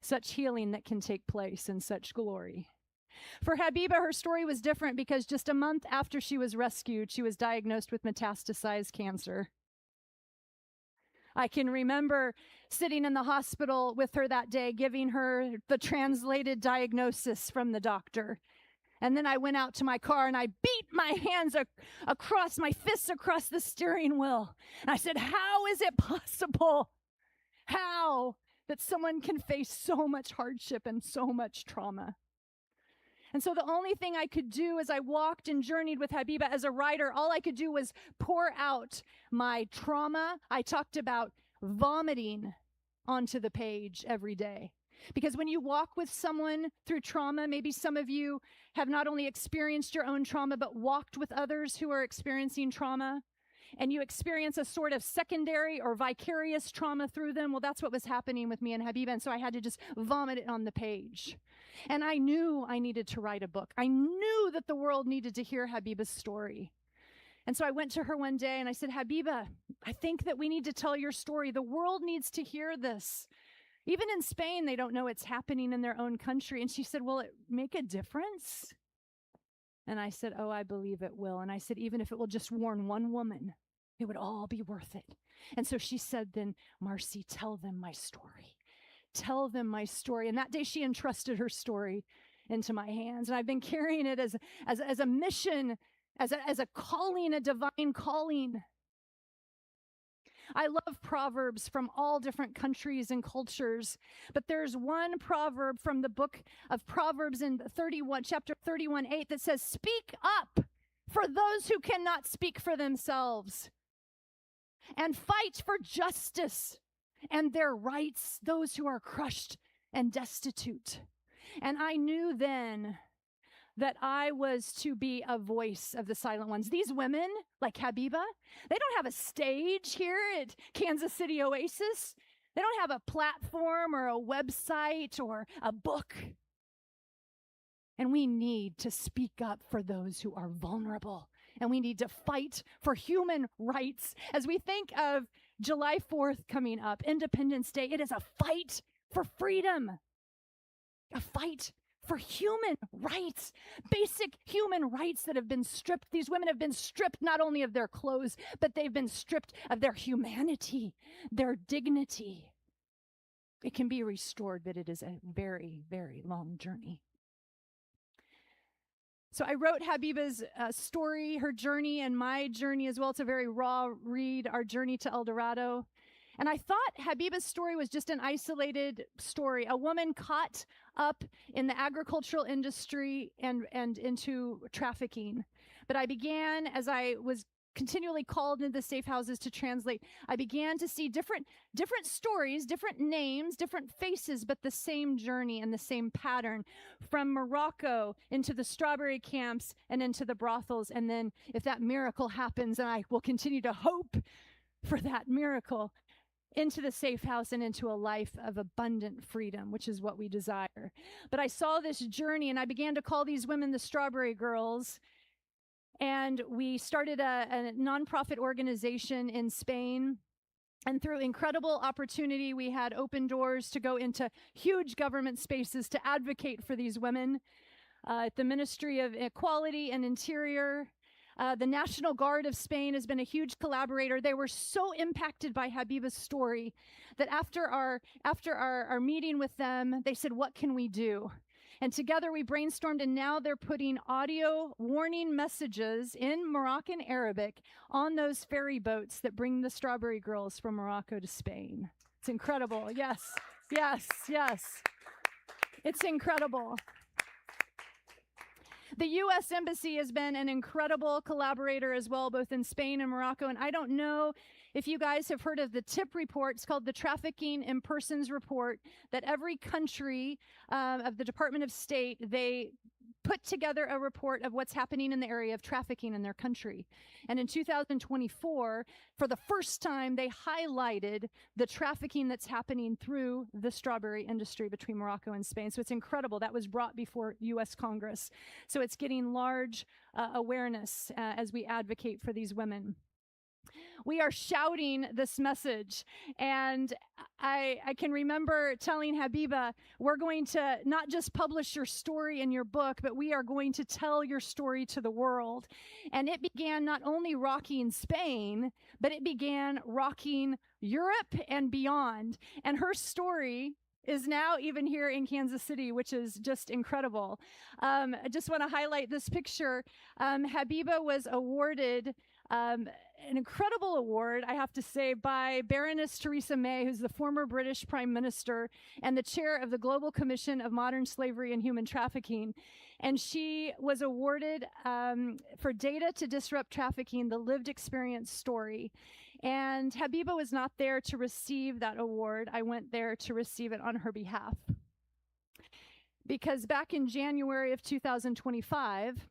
such healing that can take place in such glory. For Habiba, her story was different because just a month after she was rescued, she was diagnosed with metastasized cancer. I can remember sitting in the hospital with her that day, giving her the translated diagnosis from the doctor. And then I went out to my car and I beat my hands across, my fists across the steering wheel. And I said, how is it possible? How? That someone can face so much hardship and so much trauma. And so the only thing I could do as I walked and journeyed with Habiba as a writer, all I could do was pour out my trauma. I talked about vomiting onto the page every day. Because when you walk with someone through trauma, maybe some of you have not only experienced your own trauma, but walked with others who are experiencing trauma. And you experience a sort of secondary or vicarious trauma through them. Well, that's what was happening with me and Habiba. And so I had to just vomit it on the page. And I knew I needed to write a book. I knew that the world needed to hear Habiba's story. And so I went to her one day and I said, Habiba, I think that we need to tell your story. The world needs to hear this. Even in Spain, they don't know it's happening in their own country. And she said, will it make a difference? And I said, oh, I believe it will. And I said, even if it will just warn one woman, it would all be worth it. And so she said, then, Marci, tell them my story. Tell them my story. And that day she entrusted her story into my hands. And I've been carrying it as a mission, as a calling, a divine calling. I love proverbs from all different countries and cultures, but there's one proverb from the book of Proverbs in chapter 31:8 that says, speak up for those who cannot speak for themselves, and fight for justice and their rights, those who are crushed and destitute. And I knew then that I was to be a voice of the silent ones. These women, like Habiba, they don't have a stage here at Kansas City Oasis. They don't have a platform or a website or a book. And we need to speak up for those who are vulnerable. And we need to fight for human rights. As we think of July 4th coming up, Independence Day, it is a fight for freedom. A fight for human rights, basic human rights that have been stripped. These women have been stripped not only of their clothes, but they've been stripped of their humanity, their dignity. It can be restored, but it is a very, very long journey. So I wrote Habiba's story, her journey, and my journey as well. It's a very raw read, our journey to El Dorado. And I thought Habiba's story was just an isolated story, a woman caught up in the agricultural industry and into trafficking. But I began, as I was continually called into the safe houses to translate, I began to see different stories, different names, different faces, but the same journey and the same pattern, from Morocco into the strawberry camps and into the brothels. And then if that miracle happens, and I will continue to hope for that miracle, into the safe house and into a life of abundant freedom, which is what we desire. But I saw this journey, and I began to call these women the Strawberry Girls. And we started a nonprofit organization in Spain. And through incredible opportunity, we had open doors to go into huge government spaces to advocate for these women. At the Ministry of Equality and Interior, the National Guard of Spain has been a huge collaborator. They were so impacted by Habiba's story that after our meeting with them, they said, "What can we do?" And together we brainstormed, and now they're putting audio warning messages in Moroccan Arabic on those ferry boats that bring the Strawberry Girls from Morocco to Spain. It's incredible. Yes, yes, yes. It's incredible. The U.S. Embassy has been an incredible collaborator as well, both in Spain and Morocco. And I don't know if you guys have heard of the TIP report. It's called the Trafficking in Persons Report, that every country of the Department of State, they put together a report of what's happening in the area of trafficking in their country. And in 2024, for the first time, they highlighted the trafficking that's happening through the strawberry industry between Morocco and Spain. So it's incredible. That was brought before U.S. Congress. So it's getting large awareness as we advocate for these women. We are shouting this message, and I can remember telling Habiba, we're going to not just publish your story in your book, but we are going to tell your story to the world. And it began not only rocking Spain, but it began rocking Europe and beyond. And her story is now even here in Kansas City, which is just incredible. I just want to highlight this picture. Habiba was awarded an incredible award, I have to say, by Baroness Theresa May, who's the former British Prime Minister and the chair of the Global Commission of Modern Slavery and Human Trafficking. And she was awarded for Data to Disrupt Trafficking, the Lived Experience Story. And Habiba was not there to receive that award. I went there to receive it on her behalf. Because back in January of 2025,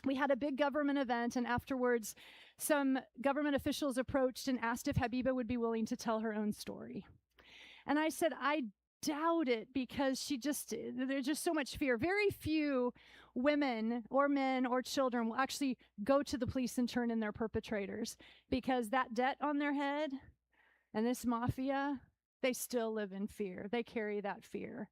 we had a big government event, and afterwards, some government officials approached and asked if Habiba would be willing to tell her own story. And I said, I doubt it, because there's just so much fear. Very few women or men or children will actually go to the police and turn in their perpetrators, because that debt on their head and this mafia, they still live in fear. They carry that fear.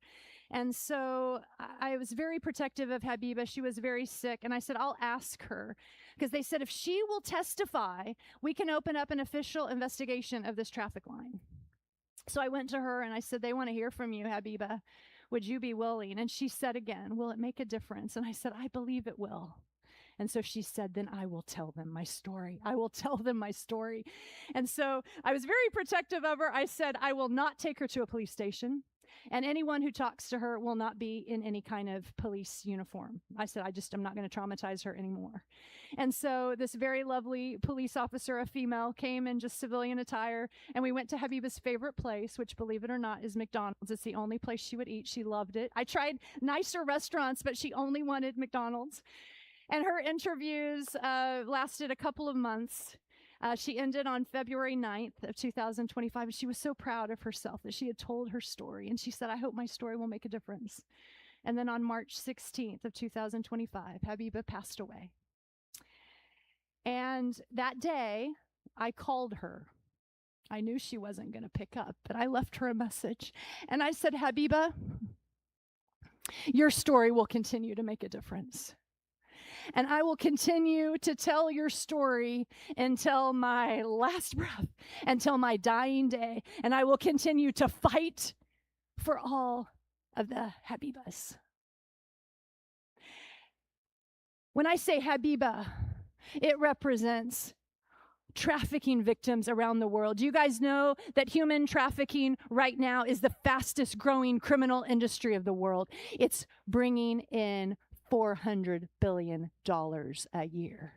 And so I was very protective of Habiba. She was very sick. And I said, I'll ask her, because they said, if she will testify, we can open up an official investigation of this traffic line. So I went to her and I said, they want to hear from you, Habiba. Would you be willing? And she said again, will it make a difference? And I said, I believe it will. And so she said, then I will tell them my story. I will tell them my story. And so I was very protective of her. I said, I will not take her to a police station. And anyone who talks to her will not be in any kind of police uniform. I said, I'm not going to traumatize her anymore. And so this very lovely police officer, a female, came in just civilian attire, and we went to Habiba's favorite place, which, believe it or not, is McDonald's. It's the only place she would eat. She loved it. I tried nicer restaurants, but she only wanted McDonald's. And her interviews lasted a couple of months. She ended on February 9th of 2025, and she was so proud of herself that she had told her story. And she said, I hope my story will make a difference. And then on March 16th of 2025, Habiba passed away. And that day, I called her. I knew she wasn't going to pick up, but I left her a message. And I said, Habiba, your story will continue to make a difference. And I will continue to tell your story until my last breath, until my dying day. And I will continue to fight for all of the Habibas. When I say Habiba, it represents trafficking victims around the world. Do you guys know that human trafficking right now is the fastest growing criminal industry of the world? It's bringing in $400 billion a year.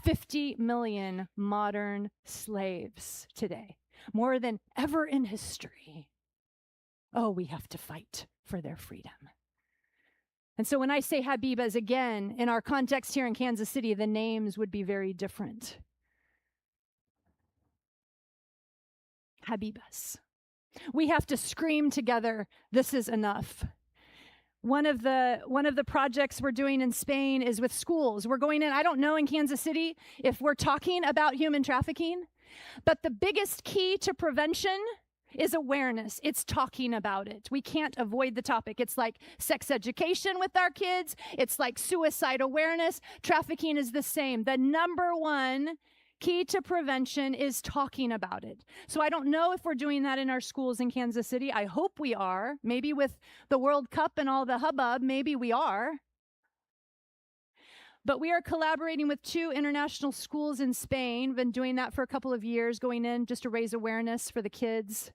$50 million modern slaves today, more than ever in history. Oh, we have to fight for their freedom. And so when I say Habibas again, in our context here in Kansas City, the names would be very different. Habibas. We have to scream together, this is enough. One of the projects we're doing in Spain is with schools. We're going in, I don't know in Kansas City if we're talking about human trafficking, but the biggest key to prevention is awareness. It's talking about it. We can't avoid the topic. It's like sex education with our kids. It's like suicide awareness. Trafficking is the same. The number one key to prevention is talking about it. So I don't know if we're doing that in our schools in Kansas City. I hope we are. Maybe with the World Cup and all the hubbub, maybe we are. But we are collaborating with 2 international schools in Spain. Been doing that for a couple of years, going in just to raise awareness for the kids.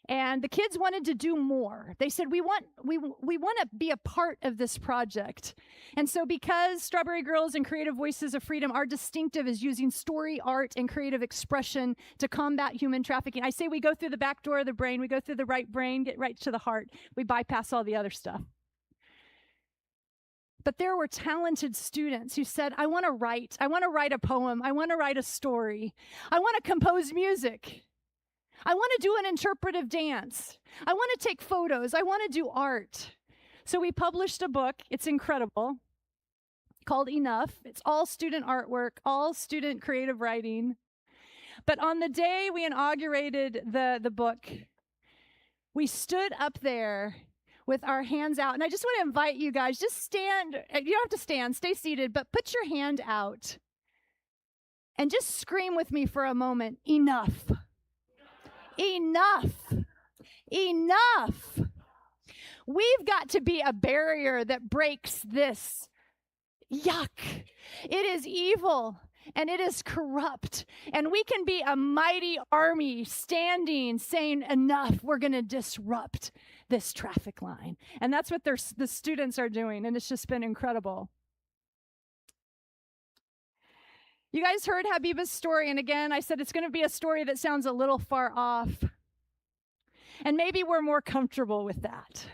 And the kids wanted to do more. They said, we want to be a part of this project. And so because Strawberry Girls and Creative Voices of Freedom, our distinctive is using story, art, and creative expression to combat human trafficking. I say we go through the back door of the brain, we go through the right brain, get right to the heart. We bypass all the other stuff. But there were talented students who said, I want to write a poem, I want to write a story, I want to compose music. I want to do an interpretive dance. I want to take photos. I want to do art. So we published a book. It's incredible, called Enough. It's all student artwork, all student creative writing. But on the day we inaugurated the book, we stood up there with our hands out. And I just want to invite you guys, just stand. You don't have to stand, stay seated, but put your hand out and just scream with me for a moment. Enough. Enough. Enough. We've got to be a barrier that breaks this. Yuck. It is evil and it is corrupt. And we can be a mighty army standing, saying, enough, we're going to disrupt this traffic line. And that's what the students are doing. And it's just been incredible. You guys heard Habiba's story, and again, I said it's going to be a story that sounds a little far off. And maybe we're more comfortable with that.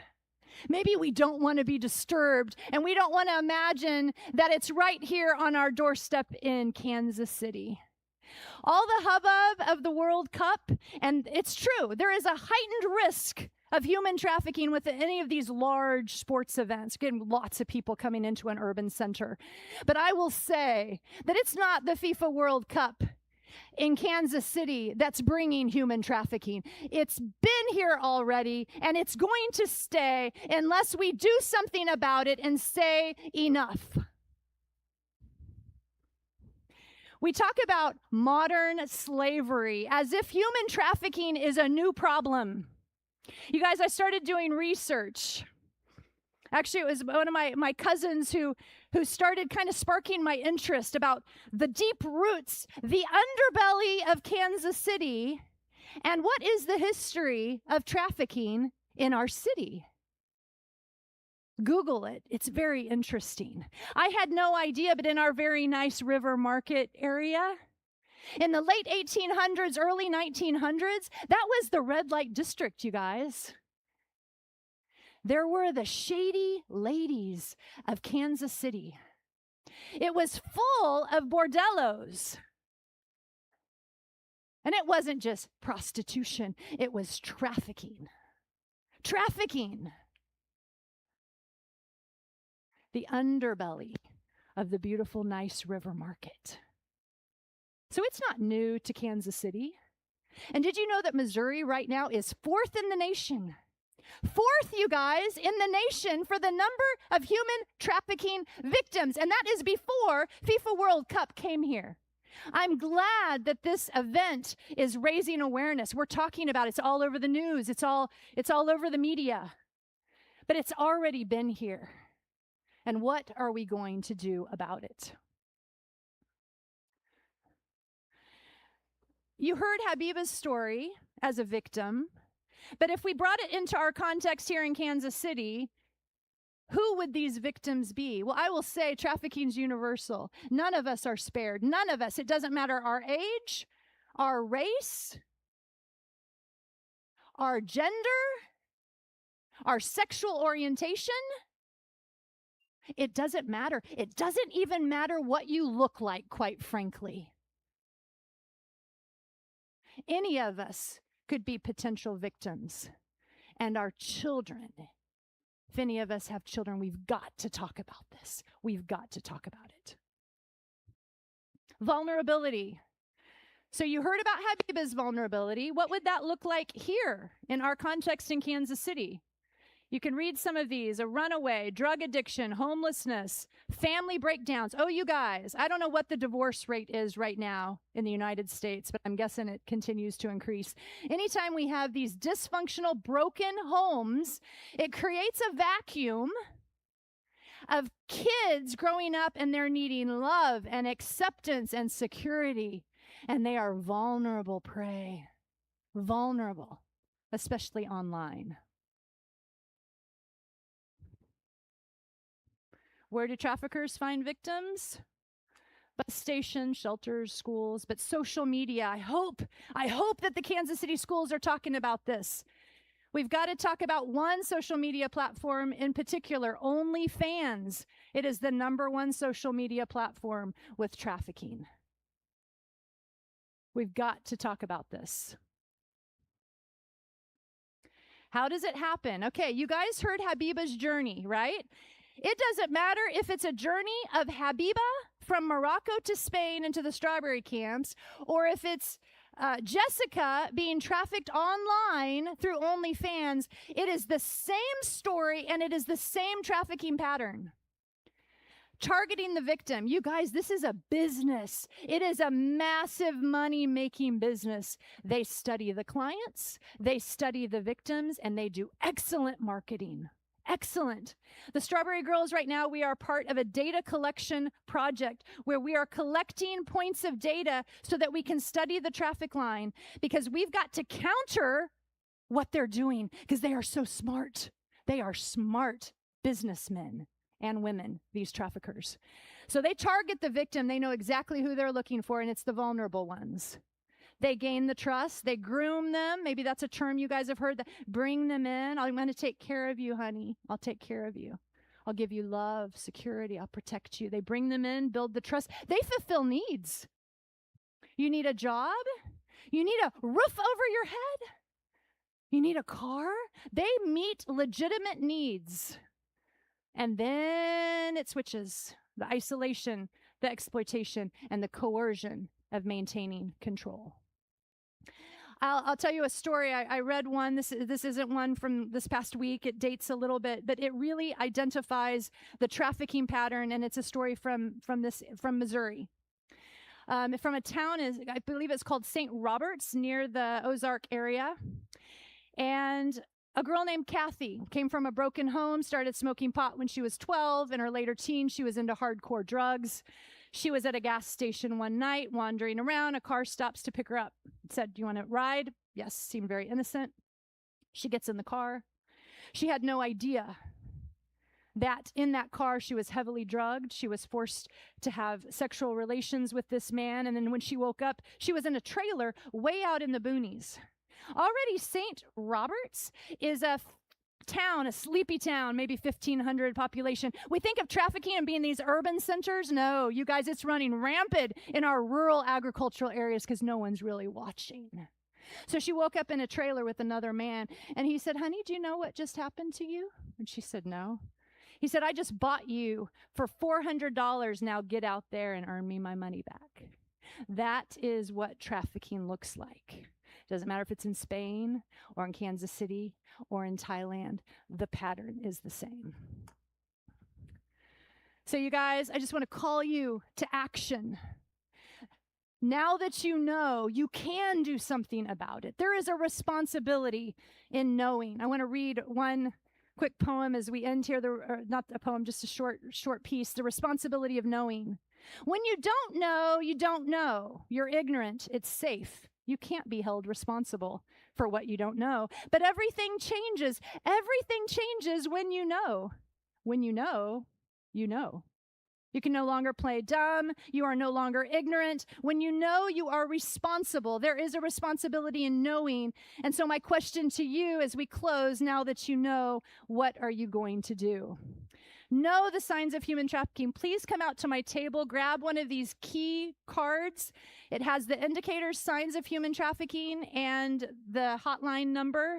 Maybe we don't want to be disturbed, and we don't want to imagine that it's right here on our doorstep in Kansas City. All the hubbub of the World Cup, and it's true, there is a heightened risk of human trafficking with any of these large sports events, getting lots of people coming into an urban center. But I will say that it's not the FIFA World Cup in Kansas City that's bringing human trafficking. It's been here already, and it's going to stay unless we do something about it and say enough. We talk about modern slavery as if human trafficking is a new problem. You guys, I started doing research. Actually, it was one of my cousins who started kind of sparking my interest about the deep roots, the underbelly of Kansas City, and what is the history of trafficking in our city. Google it. It's very interesting. I had no idea, but in our very nice River Market area, in the late 1800s, early 1900s, that was the red light district, you guys. There were the shady ladies of Kansas City. It was full of bordellos. And it wasn't just prostitution, it was trafficking. Trafficking. The underbelly of the beautiful, nice River Market. So it's not new to Kansas City. And did you know that Missouri right now is 4th in the nation? 4th, you guys, in the nation for the number of human trafficking victims. And that is before FIFA World Cup came here. I'm glad that this event is raising awareness. We're talking about it. It's all over the news. It's all over the media. But it's already been here. And what are we going to do about it? You heard Habiba's story as a victim, but if we brought it into our context here in Kansas City, who would these victims be? Well, I will say trafficking's universal. None of us are spared. None of us. It doesn't matter our age, our race, our gender, our sexual orientation. It doesn't matter. It doesn't even matter what you look like, quite frankly. Any of us could be potential victims. And our children, if any of us have children, we've got to talk about this. We've got to talk about it. Vulnerability. So you heard about Habiba's vulnerability. What would that look like here in our context in Kansas City? You can read some of these: a runaway, drug addiction, homelessness, family breakdowns. Oh, you guys, I don't know what the divorce rate is right now in the United States, but I'm guessing it continues to increase. Anytime we have these dysfunctional, broken homes, it creates a vacuum of kids growing up and they're needing love and acceptance and security, and they are vulnerable prey. Vulnerable, especially online. Where do traffickers find victims? Bus stations, shelters, schools, but social media. I hope that the Kansas City schools are talking about this. We've got to talk about one social media platform in particular, OnlyFans. It is the #1 social media platform with trafficking. We've got to talk about this. How does it happen? Okay, you guys heard Habiba's journey, right? It doesn't matter if it's a journey of Habiba from Morocco to Spain into the strawberry camps, or if it's Jessica being trafficked online through OnlyFans. It is the same story, and it is the same trafficking pattern. Targeting the victim. You guys, this is a business. It is a massive money-making business. They study the clients, they study the victims, and they do excellent marketing. Excellent. The Strawberry Girls right now, we are part of a data collection project where we are collecting points of data so that we can study the traffic line, because we've got to counter what they're doing because they are so smart. They are smart businessmen and women, these traffickers. So they target the victim. They know exactly who they're looking for, and it's the vulnerable ones. They gain the trust. They groom them. Maybe that's a term you guys have heard. That bring them in. I'm going to take care of you, honey. I'll take care of you. I'll give you love, security. I'll protect you. They bring them in, build the trust. They fulfill needs. You need a job? You need a roof over your head? You need a car? They meet legitimate needs. And then it switches. The isolation, the exploitation, and the coercion of maintaining control. I'll tell you a story. I read one. This isn't one from this past week. It dates a little bit, but it really identifies the trafficking pattern, and it's a story from Missouri. From a town, I believe it's called St. Roberts, near the Ozark area. And a girl named Kathy came from a broken home, started smoking pot when she was 12. In her later teens, she was into hardcore drugs. She was at a gas station one night, wandering around. A car stops to pick her up. It said, "Do you want to ride?" Yes, seemed very innocent. She gets in the car. She had no idea that in that car she was heavily drugged. She was forced to have sexual relations with this man. And then when she woke up, she was in a trailer way out in the boonies. Already St. Roberts is a town, a sleepy town, maybe 1,500 population. We think of trafficking and being these urban centers. No, you guys, it's running rampant in our rural agricultural areas because no one's really watching. So she woke up in a trailer with another man, and he said, "Honey, do you know what just happened to you?" And she said, "No." He said, "I just bought you for $400. Now get out there and earn me my money back." That is what trafficking looks like. Doesn't matter if it's in Spain or in Kansas City or in Thailand, the pattern is the same. So you guys, I just want to call you to action. Now that you know, you can do something about it. There is a responsibility in knowing. I want to read one quick poem as we end here, not a poem, just a short piece, The Responsibility of Knowing. When you don't know, you don't know. You're ignorant. It's safe. You can't be held responsible for what you don't know. But everything changes. Everything changes when you know. When you know, you know. You can no longer play dumb. You are no longer ignorant. When you know, you are responsible. There is a responsibility in knowing. And so my question to you as we close, now that you know, what are you going to do? Know the signs of human trafficking. Please come out to my table, grab one of these key cards. It has the indicators, signs of human trafficking, and the hotline number.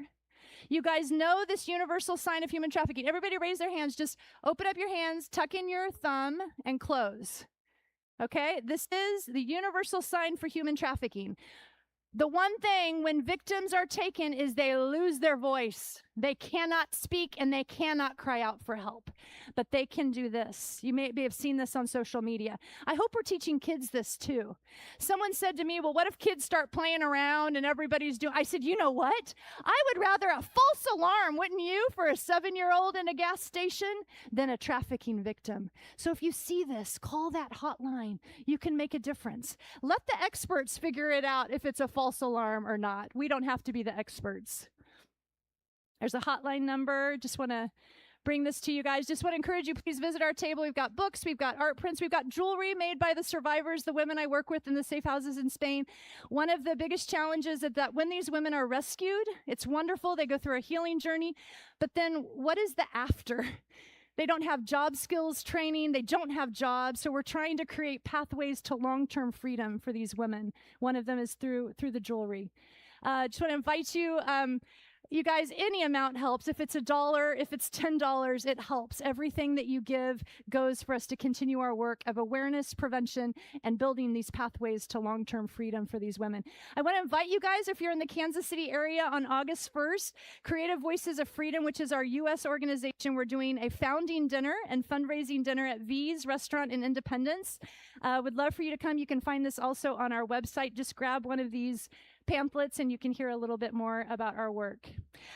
You guys know this universal sign of human trafficking. Everybody raise their hands. Just open up your hands, tuck in your thumb, and close. Okay? This is the universal sign for human trafficking. The one thing when victims are taken is they lose their voice. They cannot speak and they cannot cry out for help, but they can do this. You may have seen this on social media. I hope we're teaching kids this too. Someone said to me, well, what if kids start playing around and everybody's doing, I said, you know what? I would rather a false alarm, wouldn't you, for a 7-year-old in a gas station than a trafficking victim. So if you see this, call that hotline. You can make a difference. Let the experts figure it out if it's a false alarm or not. We don't have to be the experts. There's a hotline number. Just want to bring this to you guys. Just want to encourage you, please visit our table. We've got books, we've got art prints, we've got jewelry made by the survivors, the women I work with in the safe houses in Spain. One of the biggest challenges is that when these women are rescued, it's wonderful. They go through a healing journey. But then what is the after? They don't have job skills training. They don't have jobs. So we're trying to create pathways to long-term freedom for these women. One of them is through the jewelry. Just want to invite you. You guys, any amount helps. If it's $1, if it's $10, it helps. Everything that you give goes for us to continue our work of awareness, prevention, and building these pathways to long-term freedom for these women. I want to invite you guys, if you're in the Kansas City area on August 1st, Creative Voices of Freedom, which is our U.S. organization, we're doing a founding dinner and fundraising dinner at V's Restaurant in Independence. Would love for you to come. You can find this also on our website. Just grab one of these pamphlets and you can hear a little bit more about our work.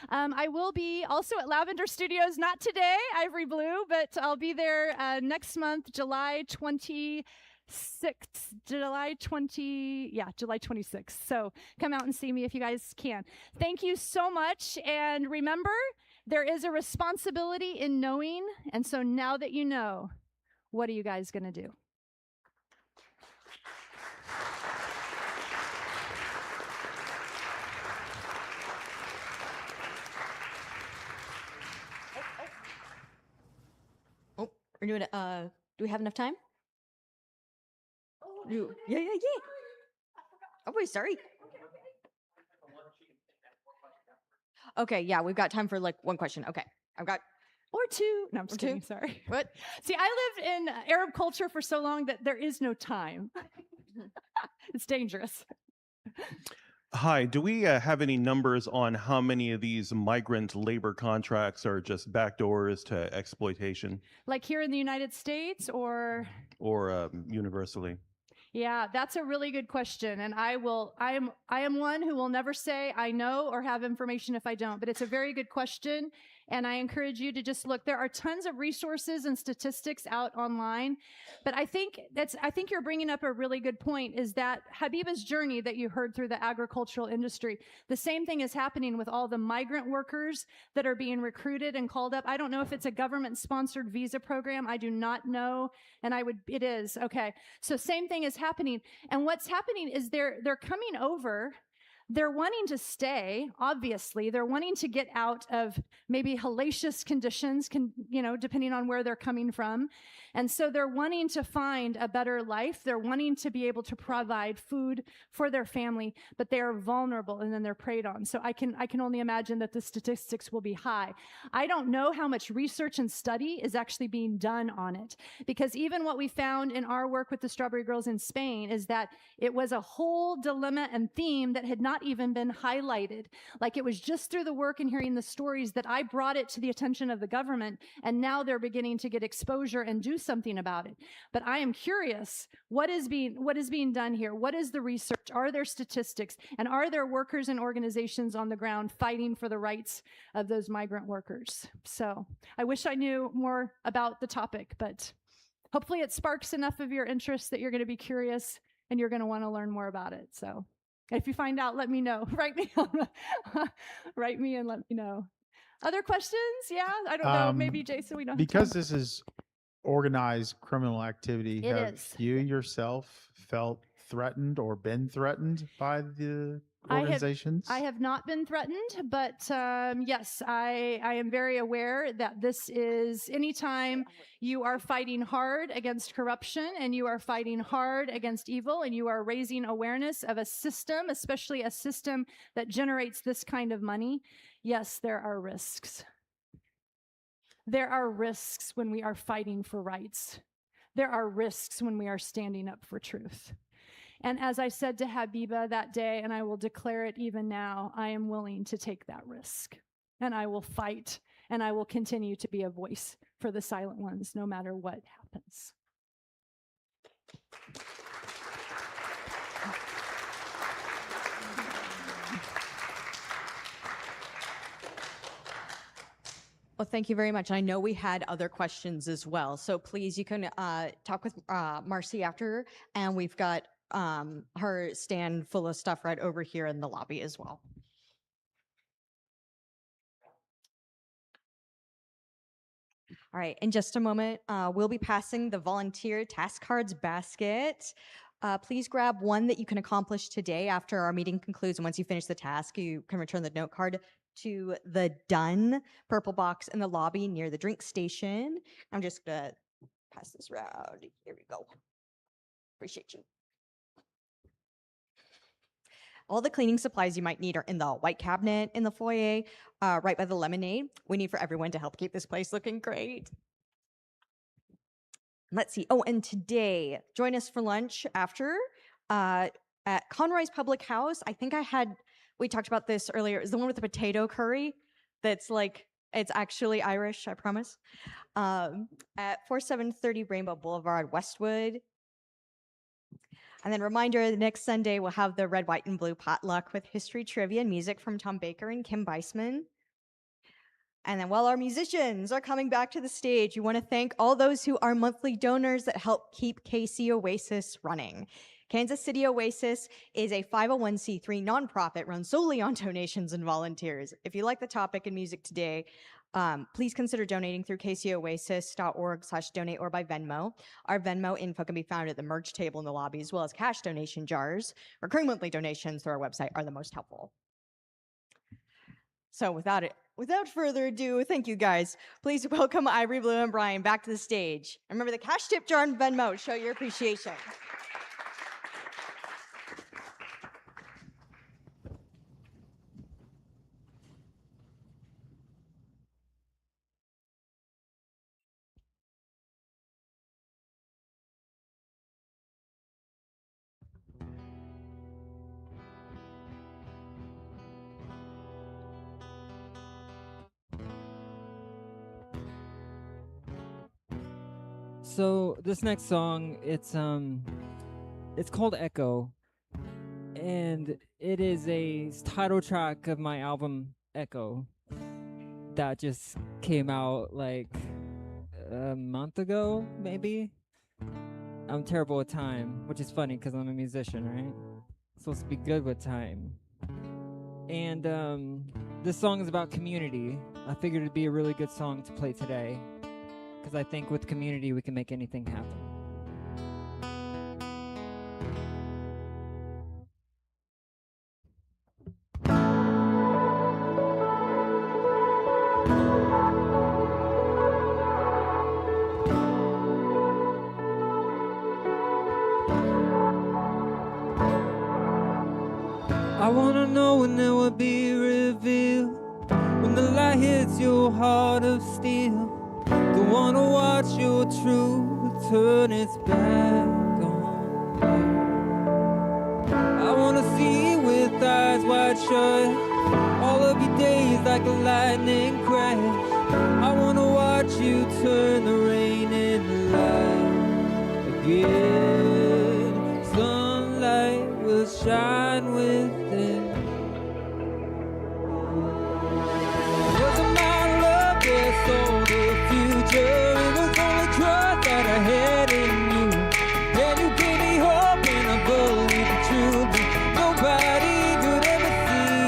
I will be also at Lavender Studios, not today, Ivory Blue, but I'll be there next month, July 26th. July 26th. So come out and see me if you guys can. Thank you so much. And remember, there is a responsibility in knowing. And so now that you know, what are you guys going to do? We're doing it. Do we have enough time? Yeah. Oh, wait, sorry. Okay, yeah, we've got time for like one question. Okay, I've got. Or two. No, I'm just kidding. Sorry. What? See, I lived in Arab culture for so long that there is no time. It's dangerous. Hi, do we have any numbers on how many of these migrant labor contracts are just backdoors to exploitation? Like here in the United States or Universally? Yeah, that's a really good question. And I am one who will never say I know or have information if I don't, but it's a very good question. And I encourage you to just look. There are tons of resources and statistics out online, but I think you're bringing up a really good point, is that Habiba's journey that you heard through the agricultural industry, the same thing is happening with all the migrant workers that are being recruited and called up. I don't know if it's a government-sponsored visa program. I do not know, and it is. Okay, so same thing is happening. And what's happening is they're coming over. They're wanting to stay, obviously. They're wanting to get out of maybe hellacious conditions, depending on where they're coming from. And so they're wanting to find a better life. They're wanting to be able to provide food for their family, but they are vulnerable and then they're preyed on. So I can only imagine that the statistics will be high. I don't know how much research and study is actually being done on it, because even what we found in our work with the Strawberry Girls in Spain is that it was a whole dilemma and theme that had not not even been highlighted. Like it was just through the work and hearing the stories that I brought it to the attention of the government, and now they're beginning to get exposure and do something about it. But I am curious, what is being done here? What is the research? Are there statistics? And are there workers and organizations on the ground fighting for the rights of those migrant workers? So I wish I knew more about the topic, but hopefully it sparks enough of your interest that you're going to be curious and you're going to want to learn more about it. So if you find out, let me know. Write me and let me know. Other questions? Yeah, I don't know. Maybe Jason, we don't have Because time. this is organized criminal activity, It have is. you yourself felt threatened or been threatened by the organizations? I have not been threatened, but yes, I am very aware that this is anytime you are fighting hard against corruption and you are fighting hard against evil and you are raising awareness of a system, especially a system that generates this kind of money, yes, there are risks. There are risks when we are fighting for rights. There are risks when we are standing up for truth. And as I said to Habiba that day, and I will declare it even now, I am willing to take that risk. And I will fight, and I will continue to be a voice for the silent ones, no matter what happens. Well, thank you very much. I know we had other questions as well. So please, you can talk with Marci after, and we've got her stand full of stuff right over here in the lobby as well. All right, in just a moment, we'll be passing the volunteer task cards basket. Please grab one that you can accomplish today after our meeting concludes. And once you finish the task, you can return the note card to the done purple box in the lobby near the drink station. I'm just gonna pass this around. Here we go. Appreciate you. All the cleaning supplies you might need are in the white cabinet in the foyer, right by the lemonade. We need for everyone to help keep this place looking great. Let's see. Oh, and today, join us for lunch after at Conroy's Public House. I think we talked about this earlier. It's the one with the potato curry that's like, it's actually Irish, I promise. At 4730 Rainbow Boulevard, Westwood. And then reminder, the next Sunday we'll have the red, white, and blue potluck with history, trivia, and music from Tom Baker and Kim Beisman. And then while our musicians are coming back to the stage, you want to thank all those who are monthly donors that help keep KC Oasis running. Kansas City Oasis is a 501c3 nonprofit run solely on donations and volunteers. If you like the topic and music today, please consider donating through kcoasis.org/donate or by Venmo. Our Venmo info can be found at the merch table in the lobby, as well as cash donation jars. Recurring monthly donations through our website are the most helpful. So without further ado, thank you guys. Please welcome Ivory, Blue, and Bryan back to the stage. And remember the cash tip jar and Venmo. Show your appreciation. So this next song, it's called Echo, and it is a title track of my album Echo that just came out like a month ago, maybe. I'm terrible with time, which is funny because I'm a musician, right? Supposed to be good with time. And this song is about community. I figured it'd be a really good song to play today, because I think with community we can make anything happen. I wanna know when it will be revealed, when the light hits your heart of steel. Don't wanna watch your truth turn its back on you. I wanna see with eyes eyes wide shut. All of your days like a lightning crash. I wanna watch you turn the rain into light again. Sunlight will shine within. Wasn't my love that sold the future? It was only trust that I had in you. And you gave me hope and I believed the truth. Nobody could ever see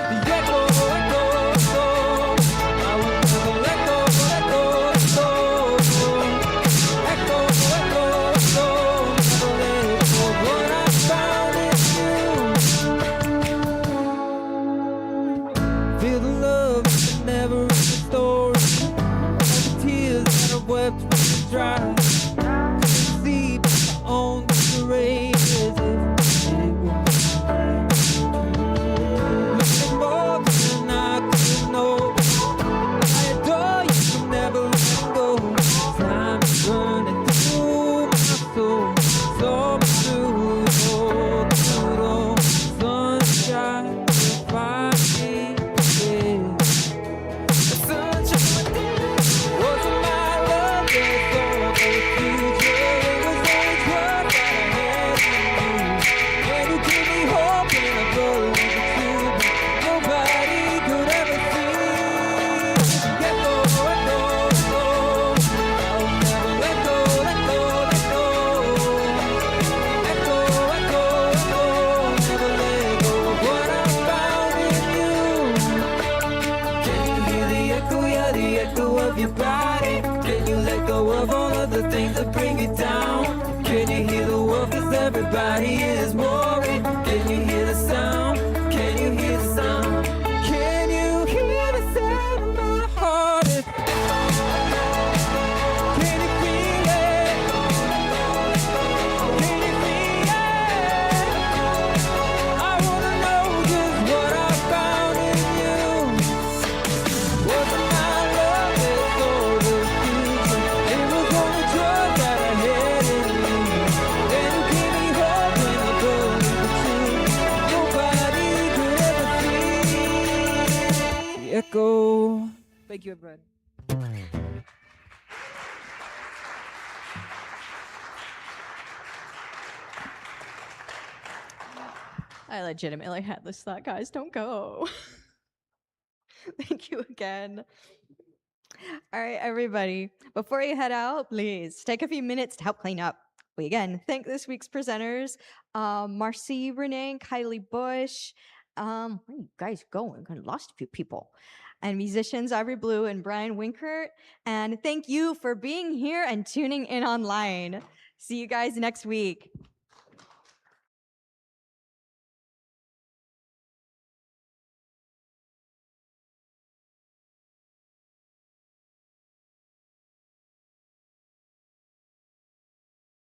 the echo, echo, echo. I will never let go, let go, let go. Echo, echo, echo. Never let go. What I found in you. Feel the love that never ends the story. The tears that I've wept dry. See my own rain as if it was looking more than I could know. I adore you, will never let go. Time is running through my soul. So much through sunshine will find me again. The sunshine wasn't my love that sold the future. It was only trust that I had in you. And you gave me hope and I believed the truth. Nobody could ever see. Echo, echo, echo. I'll never let go, let go, let go. Echo, echo, echo. Never let go of what I found in you. Can you hear the echo, yeah, the echo of your body? Can you let go of all of the things that bring you down? Can you hear the world, 'cause everybody is worried? Can you hear the sound? Can you hear the sound? Can you hear the sound of my heart? Can you feel it? Can you feel it? I wanna know just what I found in you. Wasn't my love that sold the future? It was only trust that I had in you. And you gave me hope and I believed the truth. Nobody could ever see the echo. Thank you, everybody. I legitimately had this thought, guys, don't go. Thank you again. All right, everybody. Before you head out, please take a few minutes to help clean up. We again thank this week's presenters, Marci Renee and Kiley Bush. Where are you guys going? I lost a few people. And musicians Ivory Blue and Bryan Winkert. And thank you for being here and tuning in online. See you guys next week.